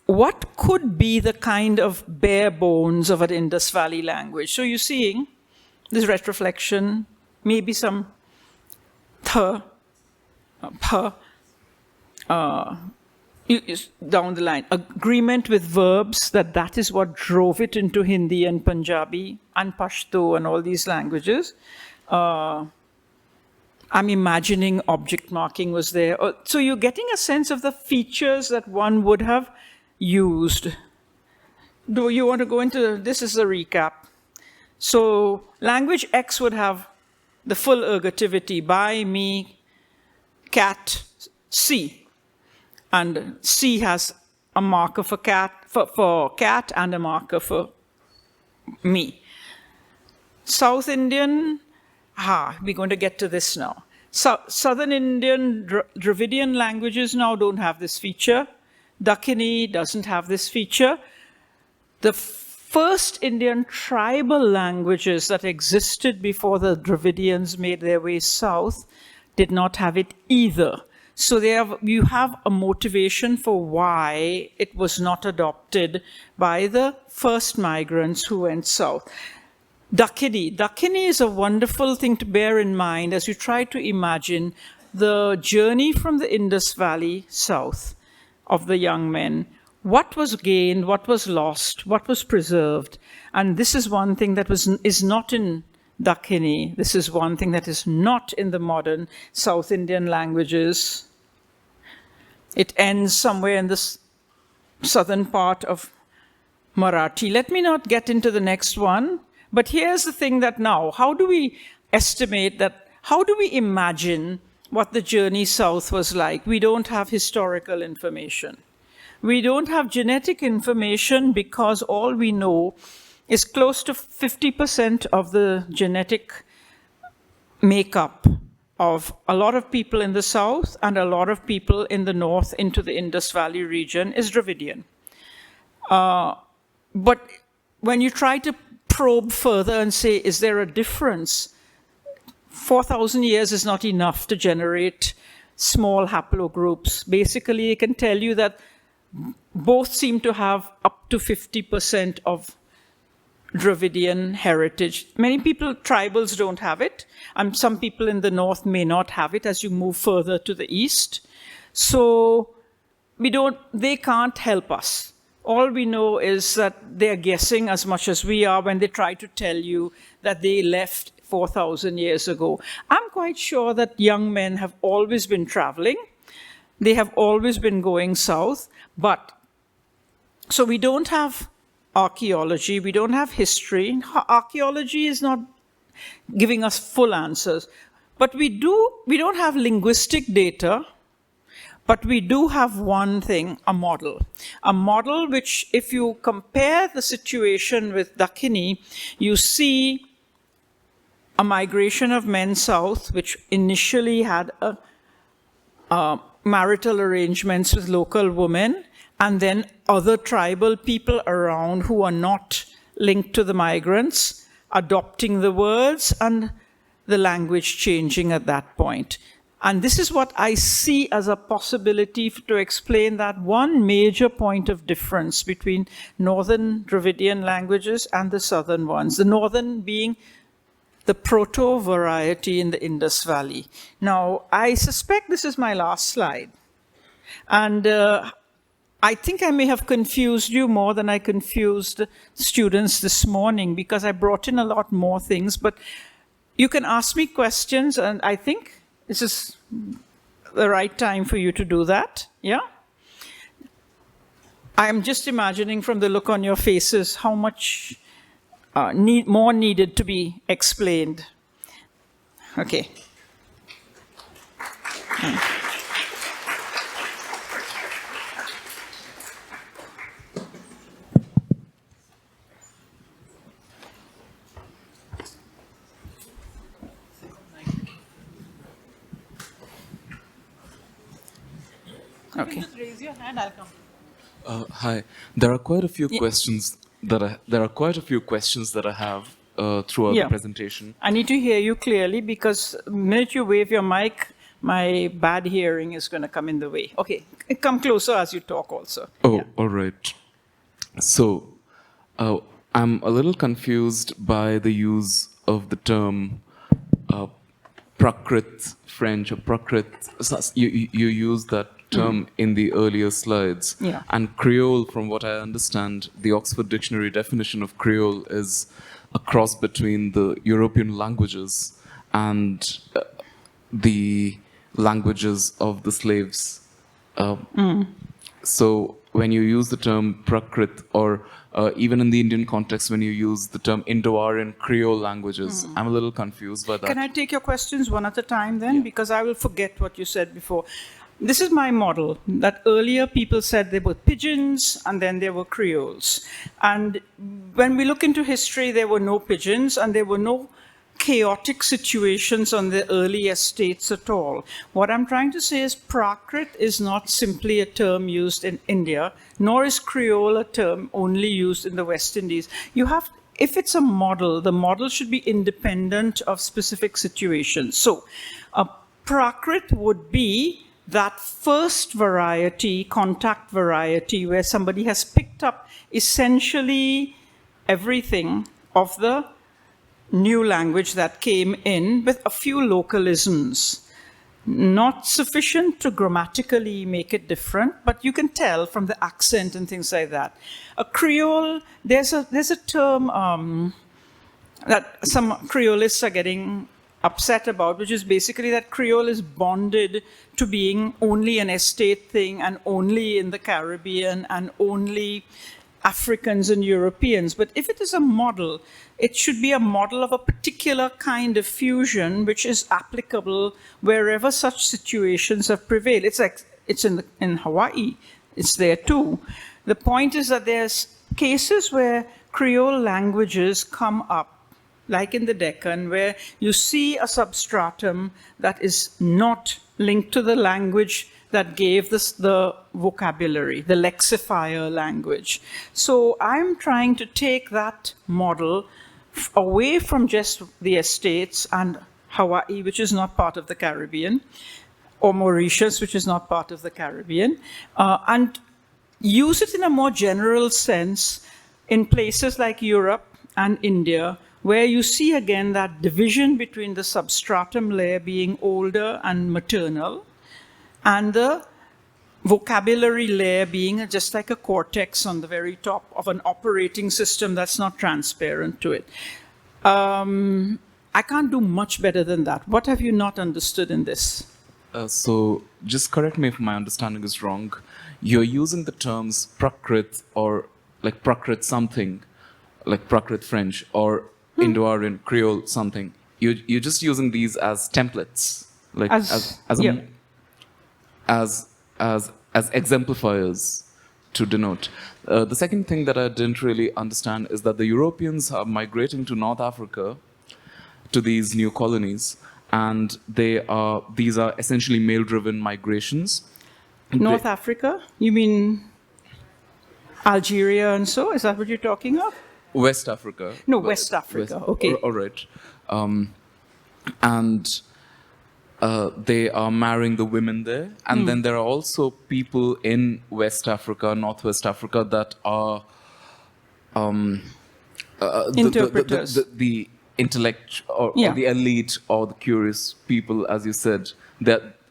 what could be the kind of bare bones of an Indus Valley language? So you're seeing this retroflexion, maybe some th, p, down the line, agreement with verbs, that is what drove it into Hindi and Punjabi and Pashto and all these languages. I'm imagining object marking was there. So you're getting a sense of the features that one would have used. Do you want to go into, this is a recap. So language X would have the full ergativity, by, me, cat, C. And C has a marker for cat and a marker for me. South Indian, we're going to get to this now. Southern Indian, Dravidian languages now don't have this feature. Dakkhini doesn't have this feature. The first Indian tribal languages that existed before the Dravidians made their way south, did not have it either. So you have a motivation for why it was not adopted by the first migrants who went south. Dakkhini. Dakkhini is a wonderful thing to bear in mind as you try to imagine the journey from the Indus Valley south of the young men. What was gained, what was lost, what was preserved? And this is one thing that is not in Dakkhini. This is one thing that is not in the modern South Indian languages. It ends somewhere in the southern part of Marathi. Let me not get into the next one, but here's the thing that now, how do we estimate that, how do we imagine what the journey south was like? We don't have historical information. We don't have genetic information because all we know is close to 50% of the genetic makeup of a lot of people in the south and a lot of people in the north into the Indus Valley region is Dravidian. But when you try to probe further and say, is there a difference? 4,000 years is not enough to generate small haplogroups. Basically, it can tell you that both seem to have up to 50% of Dravidian heritage. Many people, tribals don't have it, and some people in the north may not have it as you move further to the east. So they can't help us. All we know is that they're guessing as much as we are when they try to tell you that they left 4,000 years ago. I'm quite sure that young men have always been traveling. They have always been going south, so we don't have archaeology, we don't have history. Archaeology is not giving us full answers. But we don't have linguistic data, but we do have one thing, a model. A model which, if you compare the situation with Dakkhini, you see a migration of men south, which initially had marital arrangements with local women, and then other tribal people around who are not linked to the migrants, adopting the words and the language changing at that point. And this is what I see as a possibility to explain that one major point of difference between northern Dravidian languages and the southern ones, the northern being the proto-variety in the Indus Valley. Now, I suspect this is my last slide. And I think I may have confused you more than I confused students this morning because I brought in a lot more things. But you can ask me questions, and I think this is the right time for you to do that. Yeah? I'm just imagining from the look on your faces how much more needed to be explained. Okay. Okay. Just raise your hand, I'll come. Hi. There are quite a few questions that I have throughout the presentation. I need to hear you clearly because the minute you wave your mic, my bad hearing is going to come in the way. Okay, come closer as you talk also. Oh, all right. So, I'm a little confused by the use of the term prakrit, French, or prakrit. You use that term in the earlier slides. Yeah. And Creole, from what I understand, the Oxford Dictionary definition of Creole is a cross between the European languages and the languages of the slaves. So when you use the term prakrit, or even in the Indian context, when you use the term Indo-Aryan Creole languages, I'm a little confused by that. Can I take your questions one at a time then? Yeah. Because I will forget what you said before. This is my model, that earlier people said there were pidgins and then there were Creoles. And when we look into history, there were no pidgins and there were no chaotic situations on the early estates at all. What I'm trying to say is prakrit is not simply a term used in India, nor is Creole a term only used in the West Indies. If it's a model, the model should be independent of specific situations. So Prakrit would be that first variety, contact variety, where somebody has picked up essentially everything of the new language that came in with a few localisms. Not sufficient to grammatically make it different, but you can tell from the accent and things like that. A Creole, there's a term that some Creolists are getting upset about, which is basically that Creole is bonded to being only an estate thing and only in the Caribbean and only Africans and Europeans. But if it is a model, it should be a model of a particular kind of fusion which is applicable wherever such situations have prevailed. It's like it's in Hawaii, it's there too. The point is that there's cases where Creole languages come up, like in the Deccan, where you see a substratum that is not linked to the language that gave this the vocabulary, the lexifier language. So I'm trying to take that model away from just the estates and Hawaii, which is not part of the Caribbean, or Mauritius, which is not part of the Caribbean, and use it in a more general sense in places like Europe and India, where you see again that division between the substratum layer being older and maternal, and the vocabulary layer being just like a cortex on the very top of an operating system that's not transparent to it. I can't do much better than that. What have you not understood in this? So just correct me if my understanding is wrong. You're using the terms prakrit or like prakrit something, like prakrit French, or Indo-Aryan, Creole something. You're just using these as templates, like as exemplifiers to denote. The second thing that I didn't really understand is that the Europeans are migrating to North Africa, to these new colonies, and these are essentially male-driven migrations. North Africa? You mean Algeria and so? Is that what you're talking of? West Africa. No, West Africa. Okay. All right. And they are marrying the women there. And then there are also people in West Africa, Northwest Africa, that are interpreters. The intellect or the elite or the curious people, as you said.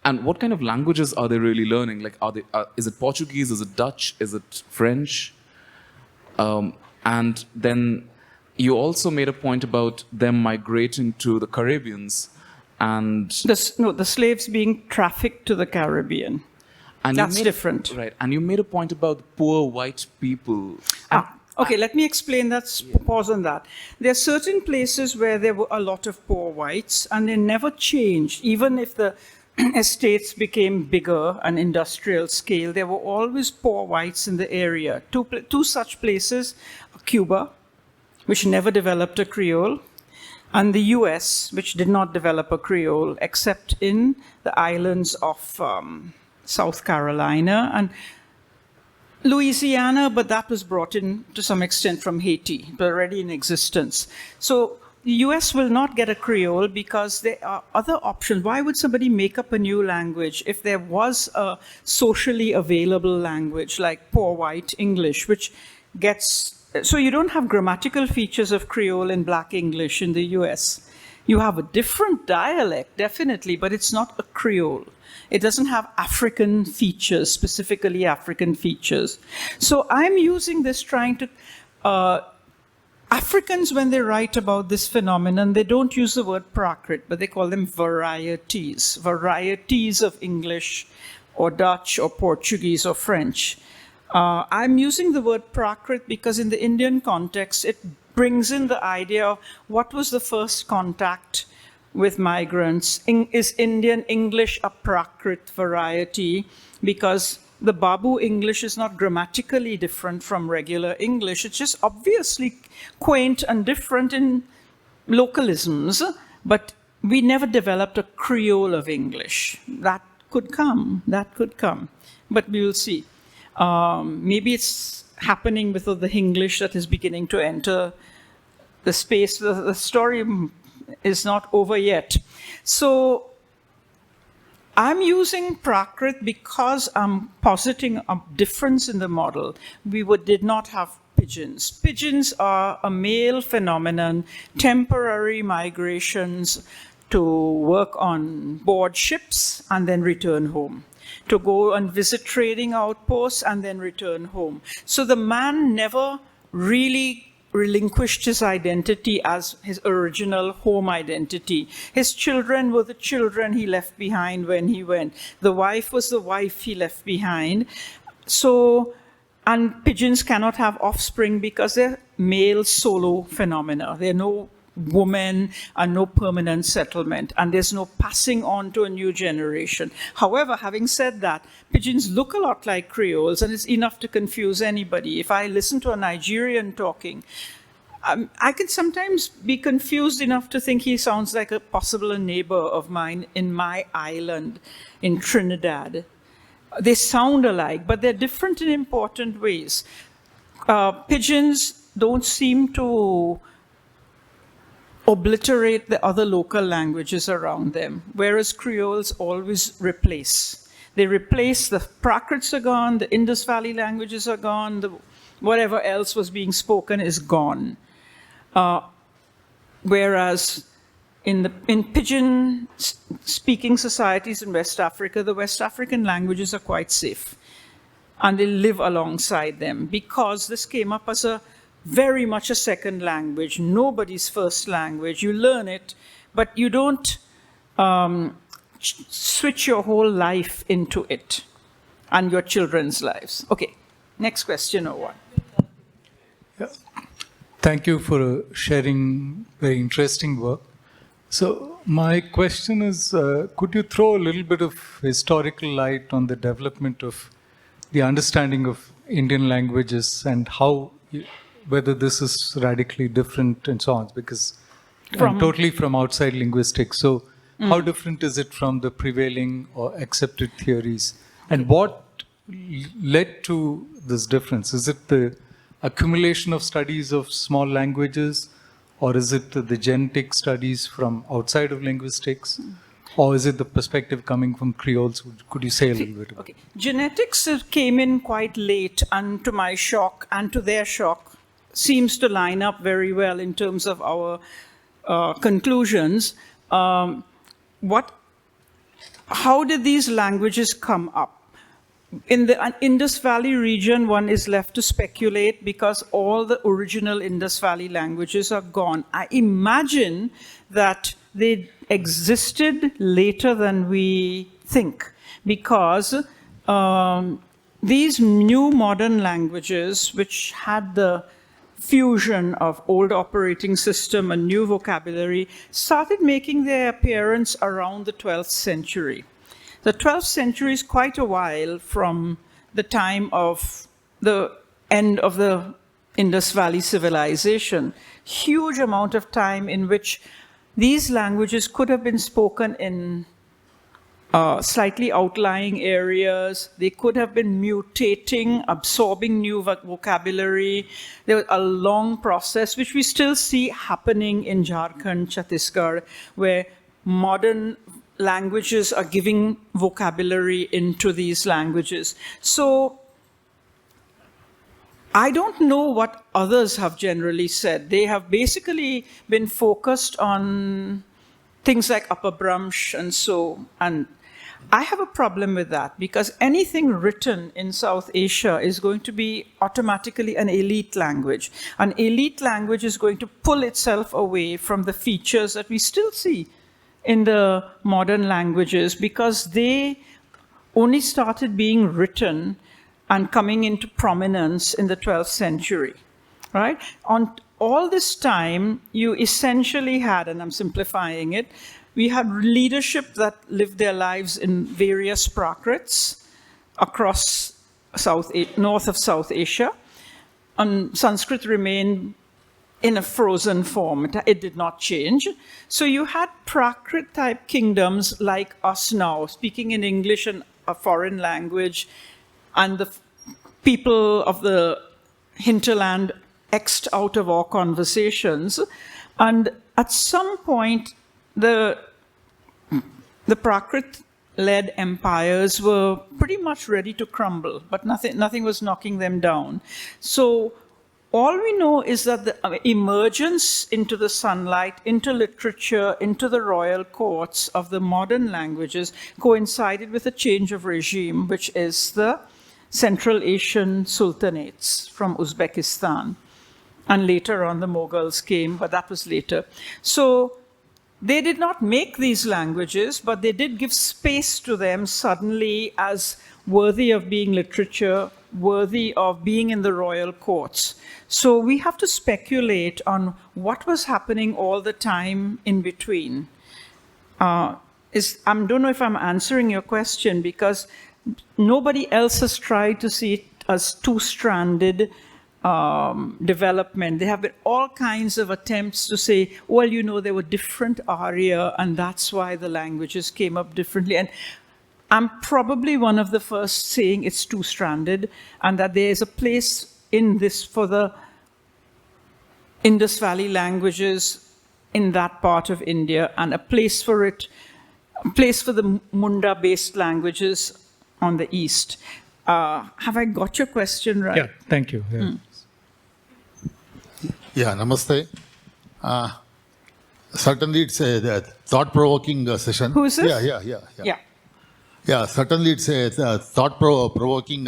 And what kind of languages are they really learning? Like, is it Portuguese? Is it Dutch? Is it French? And then you also made a point about them migrating to the Caribbeans. And the slaves being trafficked to the Caribbean. And that's different. Right. And you made a point about the poor white people. Okay, let me explain that. Pause on that. There are certain places where there were a lot of poor whites, and they never changed. Even if the estates became bigger and industrial scale, there were always poor whites in the area. Two such places, Cuba, which never developed a Creole, and the US, which did not develop a Creole, except in the islands of South Carolina and Louisiana, but that was brought in to some extent from Haiti, but already in existence. So the US will not get a Creole because there are other options. Why would somebody make up a new language if there was a socially available language like poor white English, which gets... So you don't have grammatical features of Creole and Black English in the US. You have a different dialect, definitely, but it's not a Creole. It doesn't have African features, specifically African features. So I'm using this trying to... Africans, when they write about this phenomenon, they don't use the word prakrit, but they call them varieties. Varieties of English or Dutch or Portuguese or French. I'm using the word prakrit because in the Indian context, it brings in the idea of what was the first contact with migrants. Is Indian English a prakrit variety? Because the Babu English is not grammatically different from regular English. It's just obviously quaint and different in localisms, but we never developed a Creole of English. That could come, but we will see. Maybe it's happening with the English that is beginning to enter the space. The story is not over yet. So I'm using prakrit because I'm positing a difference in the model. We did not have pigeons. Pigeons are a male phenomenon, temporary migrations to work on board ships and then return home, to go and visit trading outposts and then return home. So the man never really relinquished his identity as his original home identity. His children were the children he left behind when he went. The wife was the wife he left behind. So, and pigeons cannot have offspring because they're male solo phenomena. There are no women and no permanent settlement, and there's no passing on to a new generation. However, having said that, pigeons look a lot like Creoles, and it's enough to confuse anybody. If I listen to a Nigerian talking, I can sometimes be confused enough to think he sounds like a possible neighbor of mine in my island in Trinidad. They sound alike, but they're different in important ways. Pigeons don't seem to obliterate the other local languages around them, whereas Creoles always replace. They replace, the prakrits are gone, the Indus Valley languages are gone, whatever else was being spoken is gone. Whereas in pidgin-speaking societies in West Africa, the West African languages are quite safe, and they live alongside them because this came up as very much a second language, nobody's first language. You learn it, but you don't switch your whole life into it and your children's lives. Okay, next question, Mohan. Yeah. Thank you for sharing very interesting work. So my question is, could you throw a little bit of historical light on the development of the understanding of Indian languages and how whether this is radically different and so on, because I'm totally from outside linguistics. So how different is it from the prevailing or accepted theories? And what led to this difference? Is it the accumulation of studies of small languages, or is it the genetic studies from outside of linguistics? Or is it the perspective coming from Creoles? Could you say a little bit about it? Genetics came in quite late, and to my shock and to their shock, seems to line up very well in terms of our conclusions. How did these languages come up? In the Indus Valley region, one is left to speculate because all the original Indus Valley languages are gone. I imagine that they existed later than we think, because these new modern languages, which had the fusion of old operating system and new vocabulary, started making their appearance around the 12th century. The 12th century is quite a while from the time of the end of the Indus Valley civilization. Huge amount of time in which these languages could have been spoken in slightly outlying areas. They could have been mutating, absorbing new vocabulary. There was a long process, which we still see happening in Jharkhand, Chhattisgarh, where modern languages are giving vocabulary into these languages. So I don't know what others have generally said. They have basically been focused on things like Upper Brahmish and so, and I have a problem with that, because anything written in South Asia is going to be automatically an elite language. An elite language is going to pull itself away from the features that we still see in the modern languages, because they only started being written and coming into prominence in the 12th century, right? On all this time, you essentially had, and I'm simplifying it, we had leadership that lived their lives in various prakrits across north of South Asia, and Sanskrit remained in a frozen form. It did not change. So you had Prakrit-type kingdoms like us now, speaking in English and a foreign language, and the people of the hinterland X'd out of our conversations. And at some point, the Prakrit led empires were pretty much ready to crumble, but nothing was knocking them down. So all we know is that the emergence into the sunlight, into literature, into the royal courts of the modern languages coincided with a change of regime, which is the Central Asian sultanates from Uzbekistan. And later on the Mughals came, but that was later. So they did not make these languages, but they did give space to them suddenly as worthy of being literature, worthy of being in the royal courts. So we have to speculate on what was happening all the time in between. I don't know if I'm answering your question, because nobody else has tried to see it as two-stranded development. There have been all kinds of attempts to say, well, you know, there were different Arya, and that's why the languages came up differently. And I'm probably one of the first saying it's two-stranded, and that there is a place in this for the Indus Valley languages in that part of India, and a place for the Munda-based languages on the east. Have I got your question right? Yeah, thank you. Yeah. Yeah, namaste. Certainly it's a thought-provoking session. Who is this? Yeah. Yeah, certainly it's a thought-provoking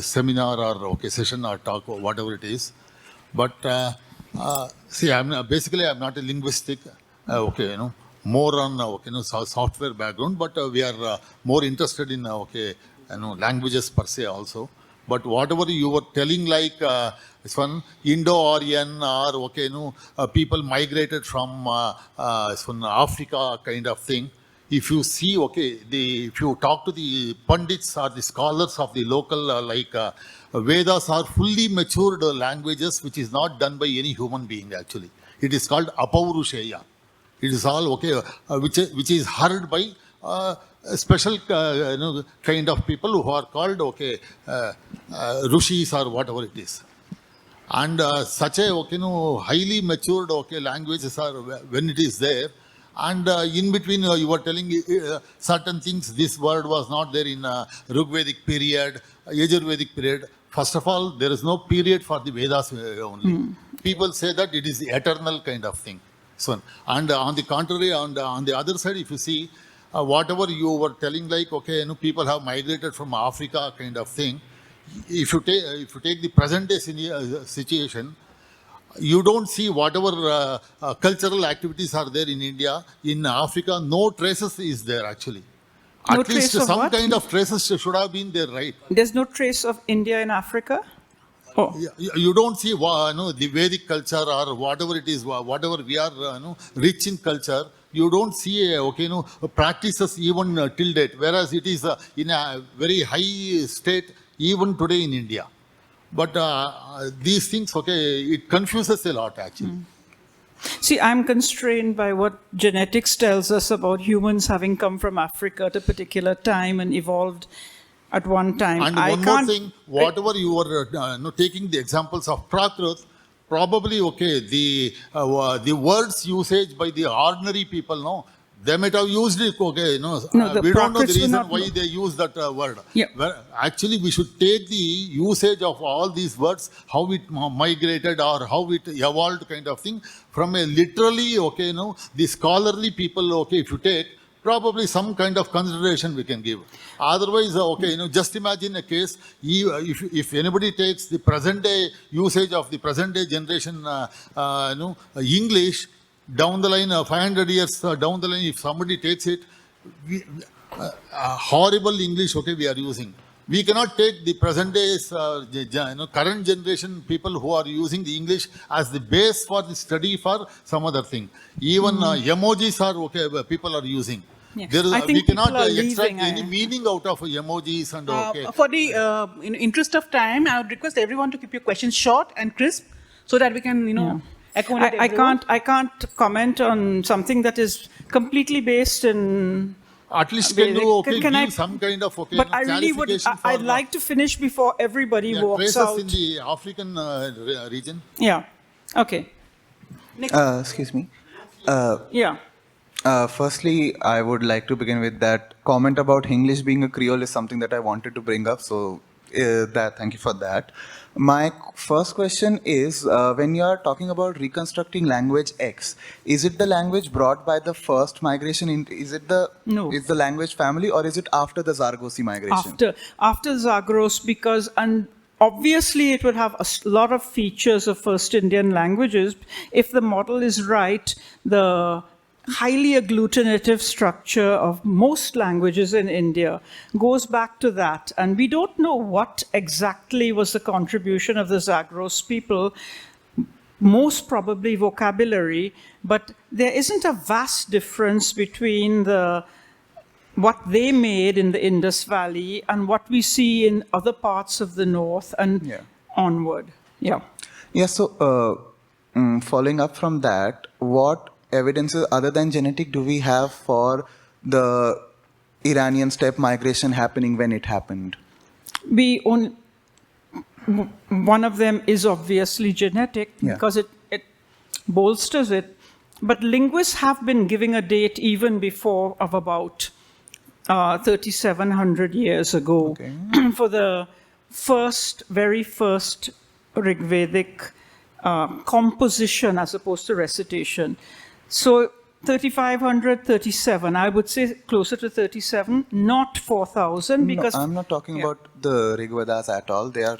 seminar or session or talk or whatever it is. But see, I'm not a linguistic, more on software background, but we are more interested in languages per se also. But whatever you were telling, like this one Indo-Aryan or people migrated from Africa kind of thing. If you see, if you talk to the pundits or the scholars of the local, Vedas are fully matured languages, which is not done by any human being actually. It is called Apaurusheya. It is all which is heard by a special kind of people who are called Rishis or whatever it is. And such a highly matured languages are when it is there. And in between, you were telling certain things. This word was not there in Rig Vedic period, Yajur Vedic period. First of all, there is no period for the Vedas only. People say that it is the eternal kind of thing. So, and on the contrary, on the other side, if you see, whatever you were telling, like people have migrated from Africa kind of thing. If you take the present day situation, you don't see whatever cultural activities are there in India. In Africa, no traces is there actually. No At least trace of some what? kind of traces should have been there, right? There's no trace of India in Africa? Oh. You don't see the Vedic culture or whatever it is, whatever we are rich in culture. You don't see practices even till date, whereas it is in a very high state even today in India. But these things, it confuses a lot actually. See, I'm constrained by what genetics tells us about humans having come from Africa at a particular time and evolved at one time. And one more thing, whatever you were taking the examples of prakrits, probably the words usage by the ordinary people, they might have used it, we don't know the reason why they use that word. Yeah. Actually, we should take the usage of all these words, how it migrated or how it evolved kind of thing, from a literally, the scholarly people, if you take, probably some kind of consideration we can give. Otherwise, just imagine a case, if anybody takes the present day usage of the present day generation, English, down the line, 500 years down the line, if somebody takes it, horrible English, we are using. We cannot take the present days, current generation people who are using the English as the base for the study for some other thing. Even emojis are people are using. Yeah. We cannot extract any meaning out of emojis and For the in interest of time, I would request everyone to keep your questions short and crisp, so that we can accommodate everyone. I can't comment on something that is completely based in. At least can you can I, give some kind of but I really would. I'd like to finish before everybody walks traces out. in the African region. Yeah. Okay. Excuse me. Yeah. Firstly, I would like to begin with that comment about English being a Creole is something that I wanted to bring up. So thank you for that. My first question is, when you are talking about reconstructing language X, is it the language brought by the first migration? Is it the No. Is the language family, or is it after the Zagorosi migration? After Zagros, because and obviously it would have a lot of features of first Indian languages. If the model is right, the highly agglutinative structure of most languages in India goes back to that. And we don't know what exactly was the contribution of the Zagros people, most probably vocabulary, but there isn't a vast difference between what they made in the Indus Valley and what we see in other parts of the north and onward. Yeah. Yeah, so following up from that, what evidences other than genetic do we have for the Iranian steppe migration happening when it happened? One of them is obviously genetic because it bolsters it, but linguists have been giving a date even before of about 3,700 years ago for the very first Rig Vedic composition as opposed to recitation. So 3,500, 37, I would say closer to 37, not 4,000 because... No, I'm not talking about the Rig Vedas at all. They are,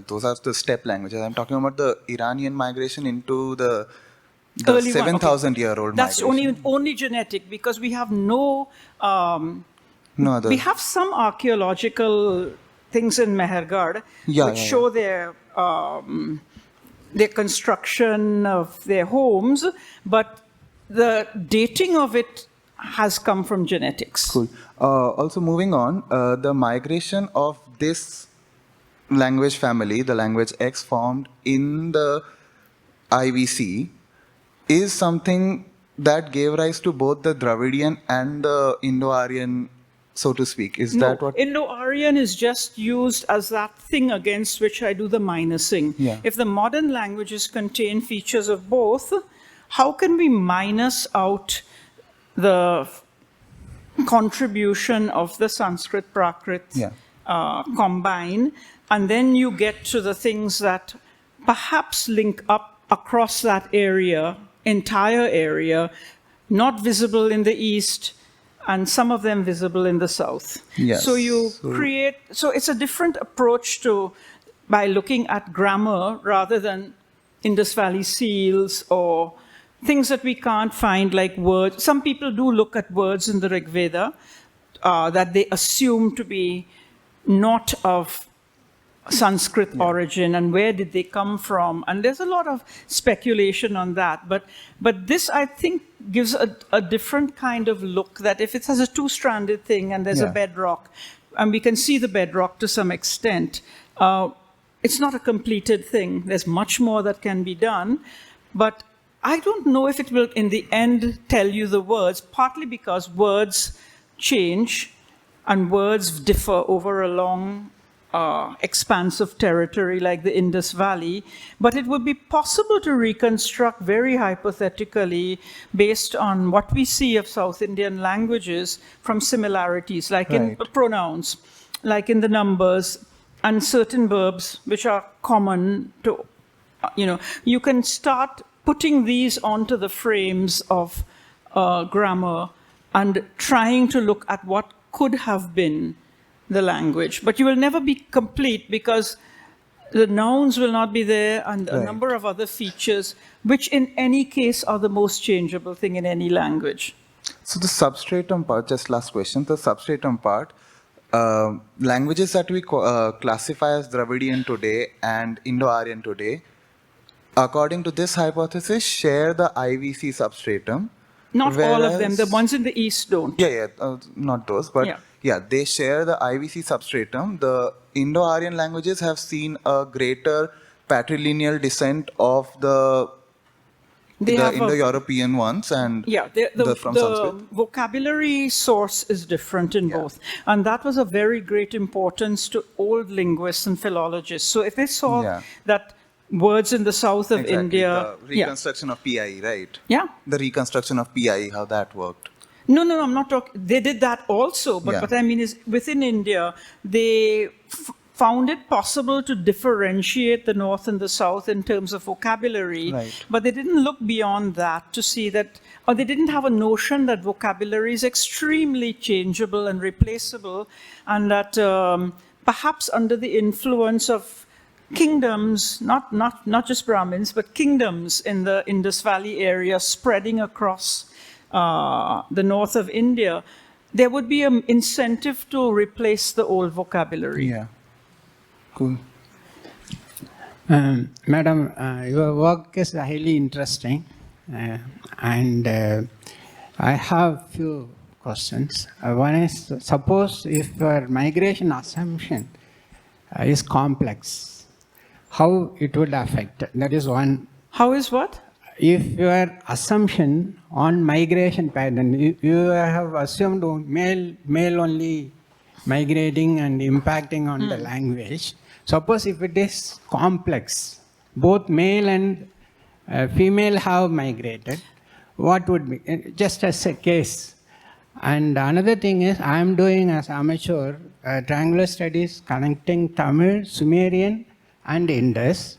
those are the steppe languages. I'm talking about the Iranian migration into the 7,000-year-old That's migration. only genetic because we have no other. We have some archaeological things in Mehergarh which show their construction of their homes, but the dating of it has come from genetics. Cool. Also moving on, the migration of this language family, the language X formed in the IVC, is something that gave rise to both the Dravidian and the Indo-Aryan, so to speak. Is that what? Indo-Aryan is just used as that thing against which I do the minusing. Yeah. If the modern languages contain features of both, how can we minus out the contribution of the Sanskrit prakrit combine, and then you get to the things that perhaps link up across that area, entire area, not visible in the east, and some of them visible in the south. Yes. So so it's a different approach by looking at grammar rather than Indus Valley seals or things that we can't find like words. Some people do look at words in the Rig Veda that they assume to be not of Sanskrit origin and where did they come from. And there's a lot of speculation on that. But this, I think, gives a different kind of look that if it has a two-stranded thing and there's a bedrock, and we can see the bedrock to some extent, it's not a completed thing. There's much more that can be done. But I don't know if it will, in the end, tell you the words, partly because words change and words differ over a long expanse of territory like the Indus Valley. But it would be possible to reconstruct very hypothetically based on what we see of South Indian languages from similarities, like in pronouns, like in the numbers, and certain verbs which are common to, you can start putting these onto the frames of grammar and trying to look at what could have been the language. But you will never be complete because the nouns will not be there and a number of other features, which in any case are the most changeable thing in any language. So the substratum part, just last question, the substratum part, languages that we classify as Dravidian today and Indo-Aryan today, according to this hypothesis, share the IVC substratum. Not all of them. The ones in the east don't. Not those, but they share the IVC substratum. The Indo-Aryan languages have seen a greater patrilineal descent of the Indo-European ones and from Sanskrit. The vocabulary source is different in both. And that was of very great importance to old linguists and philologists. So if they saw that words in the south of Exactly, India. the reconstruction of PIE, right? Yeah. The reconstruction of PIE, how that worked. No, I'm not talking. They did that also, but Yeah. what I mean is within India, they found it possible to differentiate the North and the South in terms of vocabulary, Right. but they didn't look beyond that to see that, or they didn't have a notion that vocabulary is extremely changeable and replaceable, and that perhaps under the influence of kingdoms, not just Brahmins, but kingdoms in the Indus Valley area spreading across the north of India, there would be an incentive to replace the old vocabulary. Yeah. Cool. Madam, your work is highly interesting, and I have few questions. One is, suppose if your migration assumption is complex, how it would affect? That is one. How is what? If your assumption on migration pattern, you have assumed male only migrating and impacting on the language. Suppose if it is complex, both male and female have migrated, what would be, just as a case. And another thing is, I am doing as amateur triangular studies connecting Tamil, Sumerian and Indus.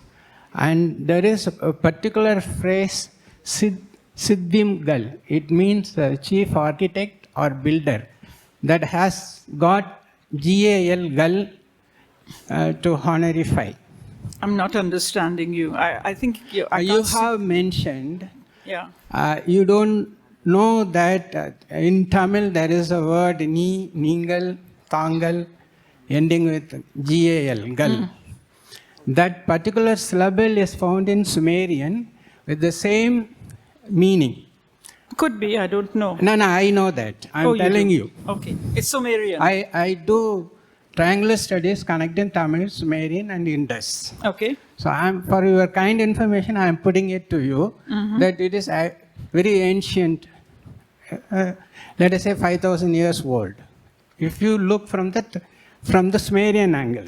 And there is a particular phrase, Siddhim Gal. It means chief architect or builder that has got GAL, Gal, to honorify. I'm not understanding you. I think you have mentioned, yeah. You don't know that in Tamil there is a word ni, ningal, tangal, ending with GAL, Gal. That particular syllable is found in Sumerian with the same meaning. Could be, I don't know. No, I know that. I'm telling you. Okay, it's Sumerian. I do triangular studies connecting Tamil, Sumerian and Indus. Okay. So for your kind information, I am putting it to you that it is very ancient, let us say 5,000 years old. If you look from the Sumerian angle,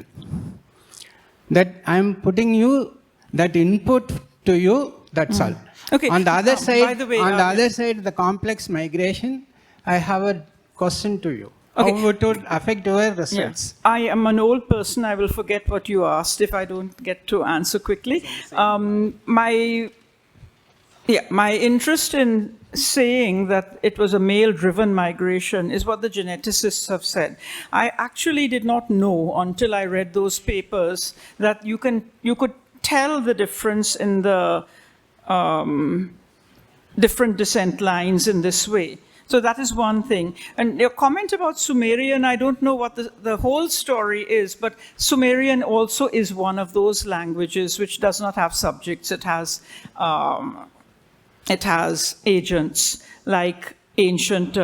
that I am putting you that input to you. That's all. Okay. On the other side, by the way, other side, the complex migration, I have a question to you. Okay. How it would affect your results? Yes. I am an old person. I will forget what you asked if I don't get to answer quickly. My interest in saying that it was a male-driven migration is what the geneticists have said. I actually did not know until I read those papers that you could tell the difference in the different descent lines in this way. So that is one thing. And your comment about Sumerian, I don't know what the whole story is, but Sumerian also is one of those languages which does not have subjects. It has agents, like ancient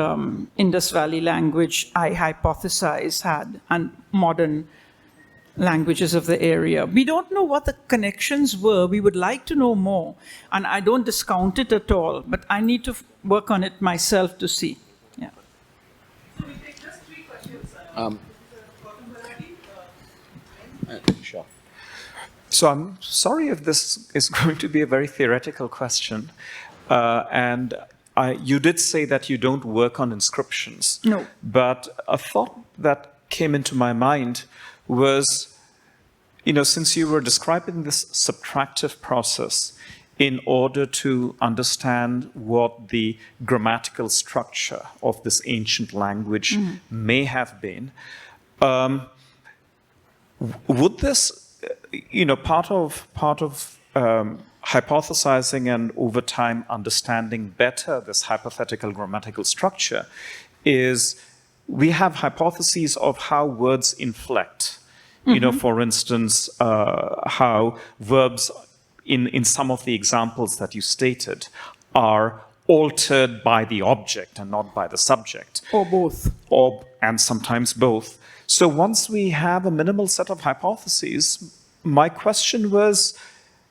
Indus Valley language, I hypothesize, had, and modern languages of the area. We don't know what the connections were. We would like to know more. And I don't discount it at all, but I need to work on it myself to see. Yeah. So we take just 3 questions. Sure. So I'm sorry if this is going to be a very theoretical question. And you did say that you don't work on inscriptions. No. But a thought that came into my mind was, since you were describing this subtractive process in order to understand what the grammatical structure of this ancient language may have been, would this, part of hypothesizing and over time understanding better this hypothetical grammatical structure is we have hypotheses of how words inflect. For instance, how verbs in some of the examples that you stated are altered by the object and not by the subject. Or both. And sometimes both. So once we have a minimal set of hypotheses, my question was,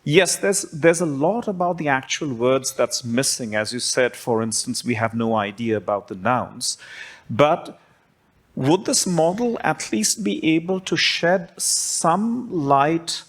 yes, there's a lot about the actual words that's missing. As you said, for instance, we have no idea about the nouns. But would this model at least be able to shed some light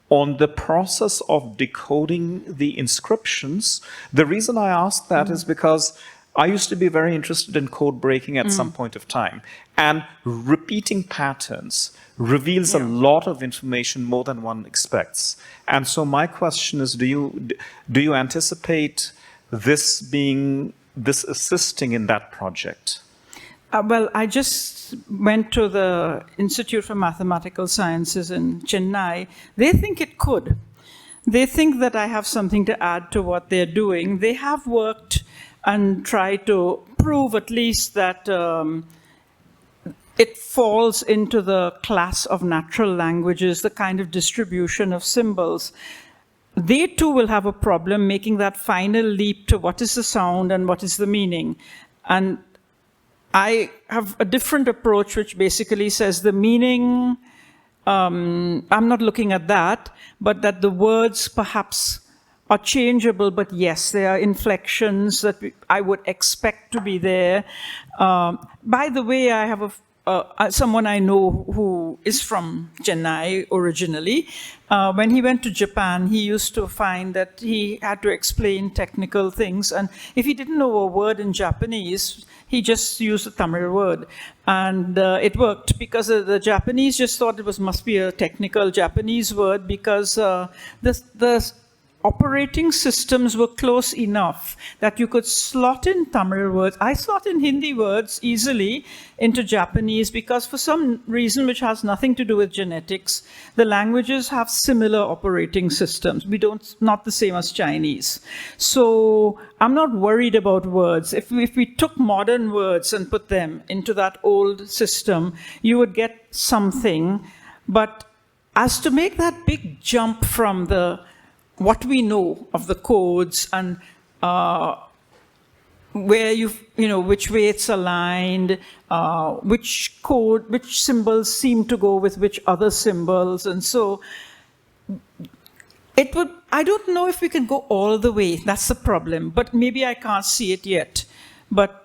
on the process of decoding the inscriptions. The reason I ask that is because I used to be very interested in code breaking at some point of time. And repeating patterns reveals a lot of information more than one expects. And so my question is, do you anticipate this assisting in that project? Well, I just went to the Institute for Mathematical Sciences in Chennai. They think it could. They think that I have something to add to what they're doing. They have worked and tried to prove at least that it falls into the class of natural languages, the kind of distribution of symbols. They too will have a problem making that final leap to what is the sound and what is the meaning. And I have a different approach, which basically says the meaning, I'm not looking at that, but that the words perhaps are changeable, but yes, there are inflections that I would expect to be there. By the way, I have someone I know who is from Chennai originally. When he went to Japan, he used to find that he had to explain technical things. And if he didn't know a word in Japanese, he just used a Tamil word. And it worked because the Japanese just thought it must be a technical Japanese word because the operating systems were close enough that you could slot in Tamil words. I slot in Hindi words easily into Japanese because for some reason which has nothing to do with genetics, the languages have similar operating systems. Not the same as Chinese. So I'm not worried about words. If we took modern words and put them into that old system, you would get something. But as to make that big jump from what we know of the codes and where which way it's aligned, which symbols seem to go with which other symbols, and so I don't know if we can go all the way. That's the problem, but maybe I can't see it yet. But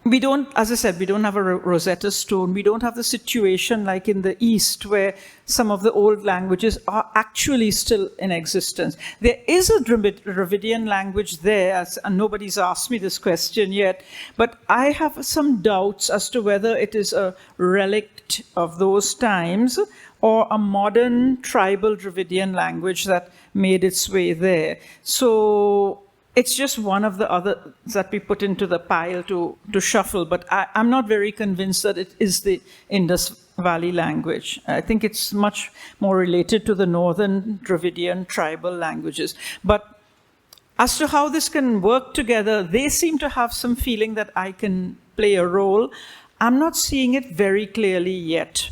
we don't, as I said, we don't have a Rosetta Stone. We don't have the situation like in the East where some of the old languages are actually still in existence. There is a Dravidian language there, and nobody's asked me this question yet, but I have some doubts as to whether it is a relic of those times or a modern tribal Dravidian language that made its way there. So it's just one of the others that we put into the pile to shuffle, but I'm not very convinced that it is the Indus Valley language. I think it's much more related to the northern Dravidian tribal languages. But as to how this can work together, they seem to have some feeling that I can play a role. I'm not seeing it very clearly yet,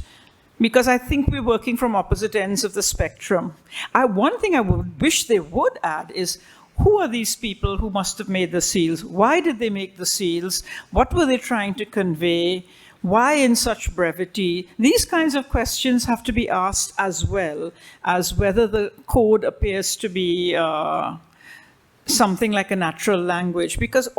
because I think we're working from opposite ends of the spectrum. One thing I would wish they would add is, who are these people who must have made the seals? Why did they make the seals? What were they trying to convey? Why in such brevity? These kinds of questions have to be asked as well as whether the code appears to be something like a natural language. Because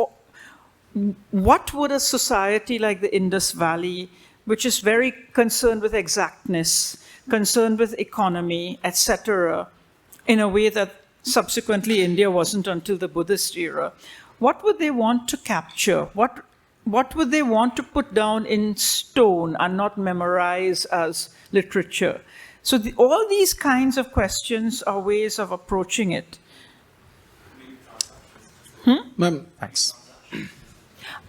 what would a society like the Indus Valley, which is very concerned with exactness, concerned with economy, etc., in a way that subsequently India wasn't until the Buddhist era, what would they want to capture? What would they want to put down in stone and not memorize as literature? So all these kinds of questions are ways of approaching it. Ma'am, thanks.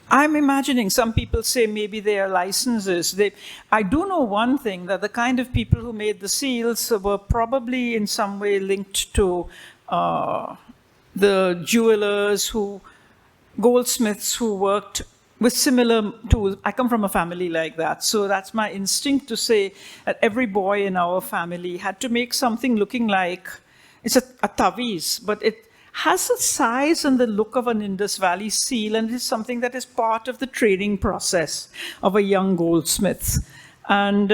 I'm imagining some people say maybe they are licenses. I do know one thing, that the kind of people who made the seals were probably in some way linked to the jewelers, goldsmiths who worked with similar tools. I come from a family like that, so that's my instinct to say that every boy in our family had to make something looking like, it's a taviz, but it has the size and the look of an Indus Valley seal, and it is something that is part of the training process of a young goldsmith. And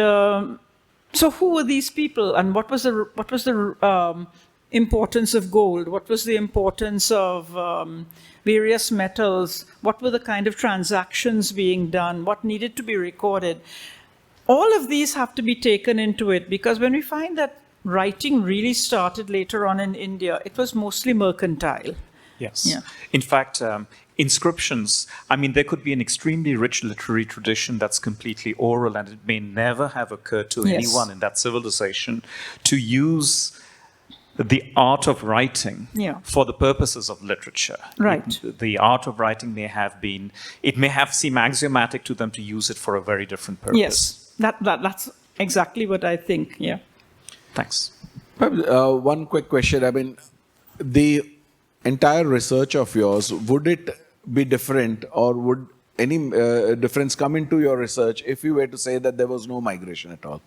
so who were these people, and what was the importance of gold? What was the importance of various metals? What were the kind of transactions being done? What needed to be recorded? All of these have to be taken into it, because when we find that writing really started later on in India, it was mostly mercantile. Yes. Yeah. In fact, inscriptions, I mean, there could be an extremely rich literary tradition that's completely oral, and it may never have occurred to Yes. anyone in that civilization to use the art of writing Yeah. for the purposes of literature. Right. The art of writing may have seemed axiomatic to them to use it for a very different purpose. Yes, that's exactly what I think, yeah. Thanks. One quick question. I mean, the entire research of yours, would it be different, or would any difference come into your research if you were to say that there was no migration at all?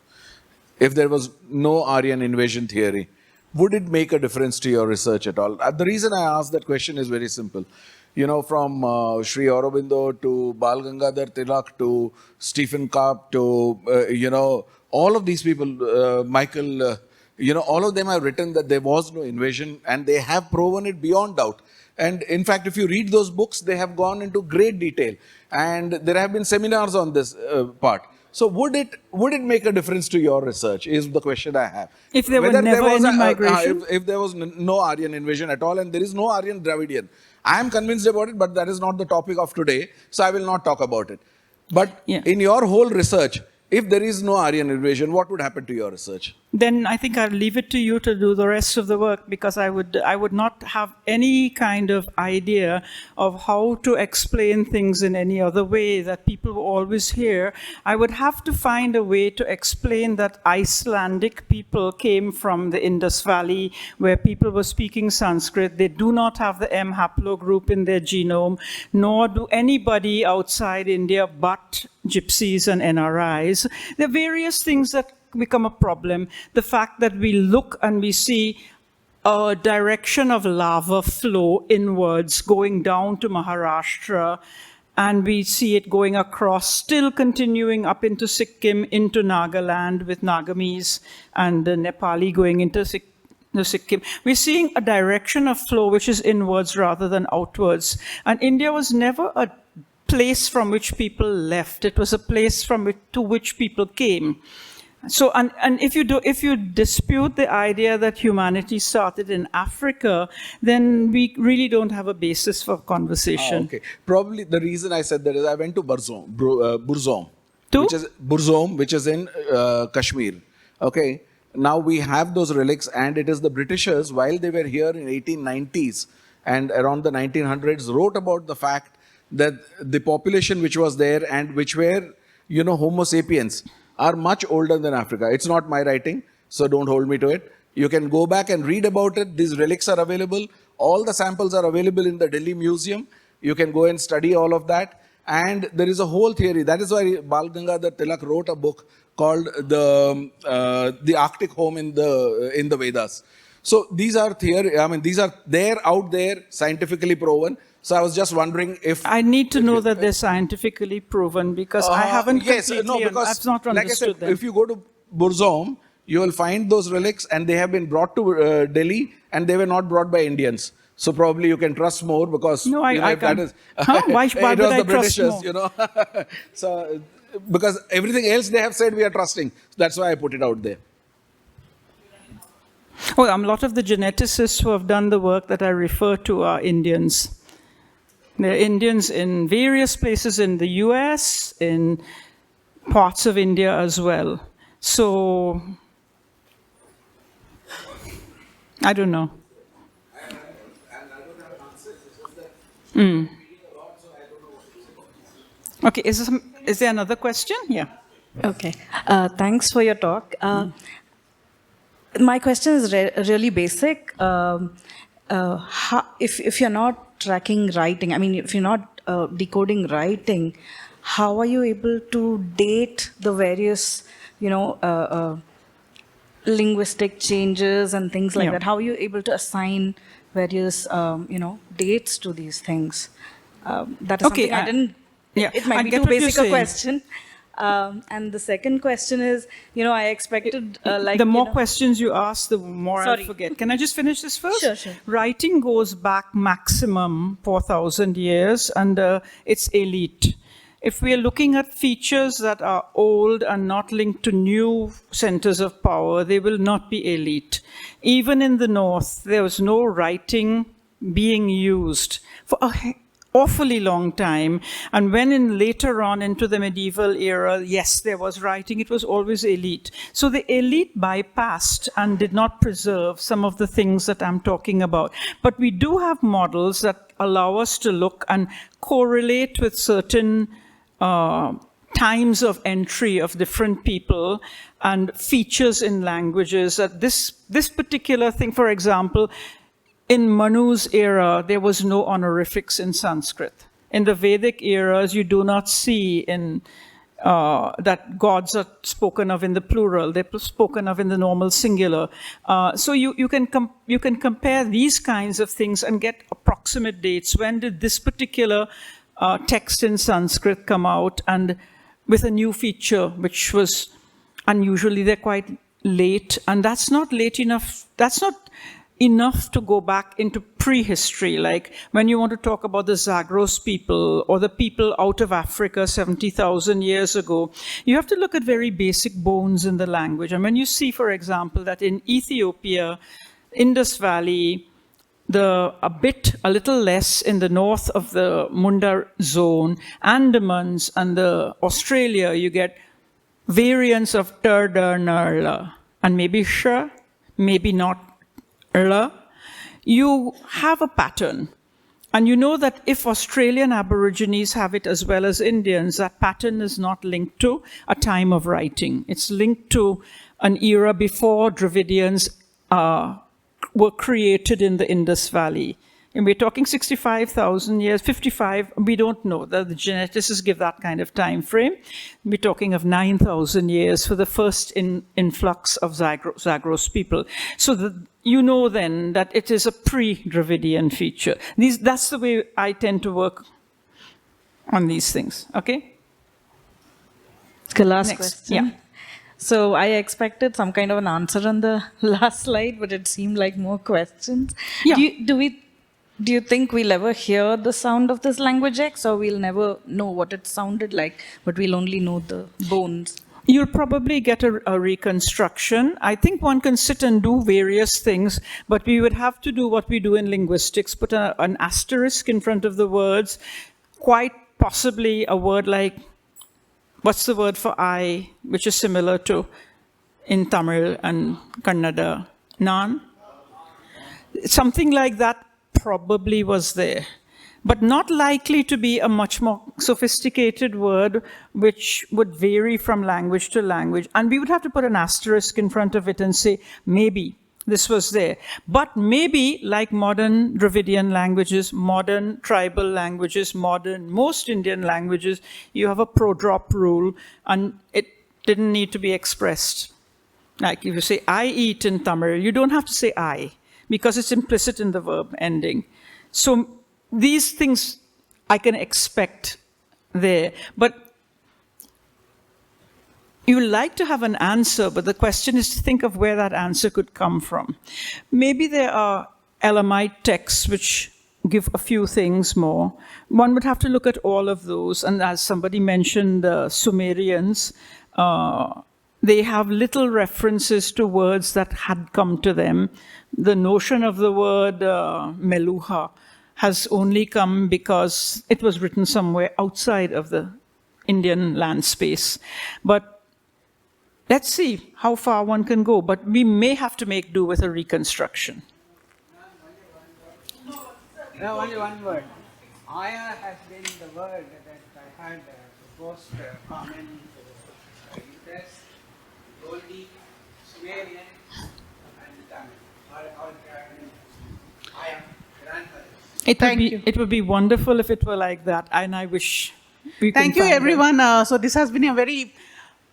If there was no Aryan invasion theory, would it make a difference to your research at all? The reason I ask that question is very simple. You know, from Sri Aurobindo to Bal Gangadhar Tilak to Stephen Karp to, all of these people, Michael, all of them have written that there was no invasion, and they have proven it beyond doubt. And in fact, if you read those books, they have gone into great detail. And there have been seminars on this part. So would it make a difference to your research is the question I have. If there Whether were never was any migration? if there was no Aryan invasion at all, and there is no Aryan Dravidian. I am convinced about it, but that is not the topic of today, so I will not talk about it. But Yeah. in your whole research, if there is no Aryan invasion, what would happen to your research? Then I think I'll leave it to you to do the rest of the work, because I would not have any kind of idea of how to explain things in any other way that people will always hear. I would have to find a way to explain that Icelandic people came from the Indus Valley, where people were speaking Sanskrit. They do not have the M haplogroup in their genome, nor do anybody outside India but gypsies and NRIs. There are various things that become a problem. The fact that we look and we see a direction of lava flow inwards going down to Maharashtra, and we see it going across, still continuing up into Sikkim, into Nagaland with Nagamis, and the Nepali going into Sikkim. We're seeing a direction of flow which is inwards rather than outwards. And India was never a place from which people left. It was a place to which people came. So, and if you dispute the idea that humanity started in Africa, then we really don't have a basis for conversation. Okay. Probably the reason I said that is I went to Burzom, To? which is in Kashmir. Okay. Now we have those relics, and it is the Britishers, while they were here in 1890s and around the 1900s, wrote about the fact that the population which was there and which were, Homo sapiens, are much older than Africa. It's not my writing, so don't hold me to it. You can go back and read about it. These relics are available. All the samples are available in the Delhi Museum. You can go and study all of that. And there is a whole theory. That is why Bal Gangadhar Tilak wrote a book called the Arctic Home in the Vedas. So these are theory. I mean, these are out there, scientifically proven. So I was just wondering if I need to know that they're scientifically proven, because I haven't I've not understood like I said, them. if you go to Burzom, you will find those relics, and they have been brought to Delhi, and they were not brought by Indians. So probably you can trust more, because No, I if can't. that is Why it would was I the trust Britishers, more? So because everything else they have said we are trusting. That's why I put it out there. Well, a lot of the geneticists who have done the work that I refer to are Indians. There are Indians in various places in the US, in parts of India as well. So, I don't know. Okay, is there another question? Yeah. Okay. Thanks for your talk. My question is really basic. If you're not tracking writing, I mean, if you're not decoding writing, how are you able to date the various, linguistic changes and things like that? How are you able to assign various, dates to these things? That is something I didn't. Yeah, It might be too basic a question. And the second question is, I expected The more questions you ask, the more Sorry. I'll forget. Can I just finish this first? Sure. Writing goes back maximum 4,000 years, and it's elite. if we are looking at features that are old and not linked to new centers of power, they will not be elite. Even in the North, there was no writing being used for an awfully long time. And when later on into the medieval era, yes, there was writing, it was always elite. So the elite bypassed and did not preserve some of the things that I'm talking about. But we do have models that allow us to look and correlate with certain times of entry of different people and features in languages. That this particular thing, for example, in Manu's era, there was no honorifics in Sanskrit. In the Vedic eras, you do not see that gods are spoken of in the plural. They're spoken of in the normal singular. So you can compare these kinds of things and get approximate dates. When did this particular text in Sanskrit come out, and with a new feature, which was unusually, they're quite late, and that's not late enough. That's not enough to go back into prehistory, like when you want to talk about the Zagros people or the people out of Africa 70,000 years ago, you have to look at very basic bones in the language. And when you see, for example, that in Ethiopia, Indus Valley, a little less in the north of the Munda zone, Andamans and the Australia, you get variants of ter, der, ner, and maybe sh, maybe not. You have a pattern. And you know that if Australian Aborigines have it as well as Indians, that pattern is not linked to a time of writing. It's linked to an era before Dravidians were created in the Indus Valley. And we're talking 65,000 years, 55, we don't know. The geneticists give that kind of time frame. We're talking of 9,000 years for the first influx of Zagros people. So you know then that it is a pre-Dravidian feature. That's the way I tend to work on these things, okay? The last Next. question. Yeah. So I expected some kind of an answer on the last slide, but it seemed like more questions. Yeah. Do you think we'll ever hear the sound of this language X, or we'll never know what it sounded like, but we'll only know the bones? You'll probably get a reconstruction. I think one can sit and do various things, but we would have to do what we do in linguistics, put an asterisk in front of the words, quite possibly a word like, what's the word for I, which is similar to in Tamil and Kannada, nan? Something like that probably was there, but not likely to be a much more sophisticated word, which would vary from language to language. And we would have to put an asterisk in front of it and say, maybe this was there. But maybe, like modern Dravidian languages, modern tribal languages, modern most Indian languages, you have a pro-drop rule, and it didn't need to be expressed. Like if you say, I eat in Tamil, you don't have to say I, because it's implicit in the verb ending. So these things I can expect there. But you like to have an answer, but the question is to think of where that answer could come from. Maybe there are Elamite texts which give a few things more. One would have to look at all of those. And as somebody mentioned, the Sumerians, they have little references to words that had come to them. The notion of the word meluha has only come because it was written somewhere outside of the Indian land space. But let's see how far one can go. But we may have to make do with a reconstruction. No, only one word. Aya has been the word that I had most common interest. Goldie, Sumerian, and Tamil. Aya, grandfather. It would be wonderful if it were like that, and I wish we could. Thank you, find everyone. So this has been a very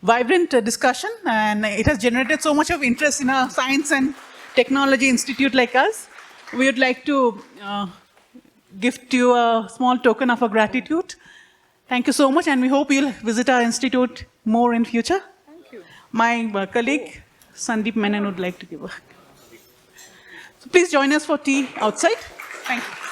vibrant discussion, and it has generated so much of interest in a science and technology institute like us. We would like to gift you a small token of our gratitude. Thank you so much, and we hope you'll visit our institute more in future. Thank you. My colleague, Sandeep Menon, would like to give a... So please join us for tea outside. Thank you.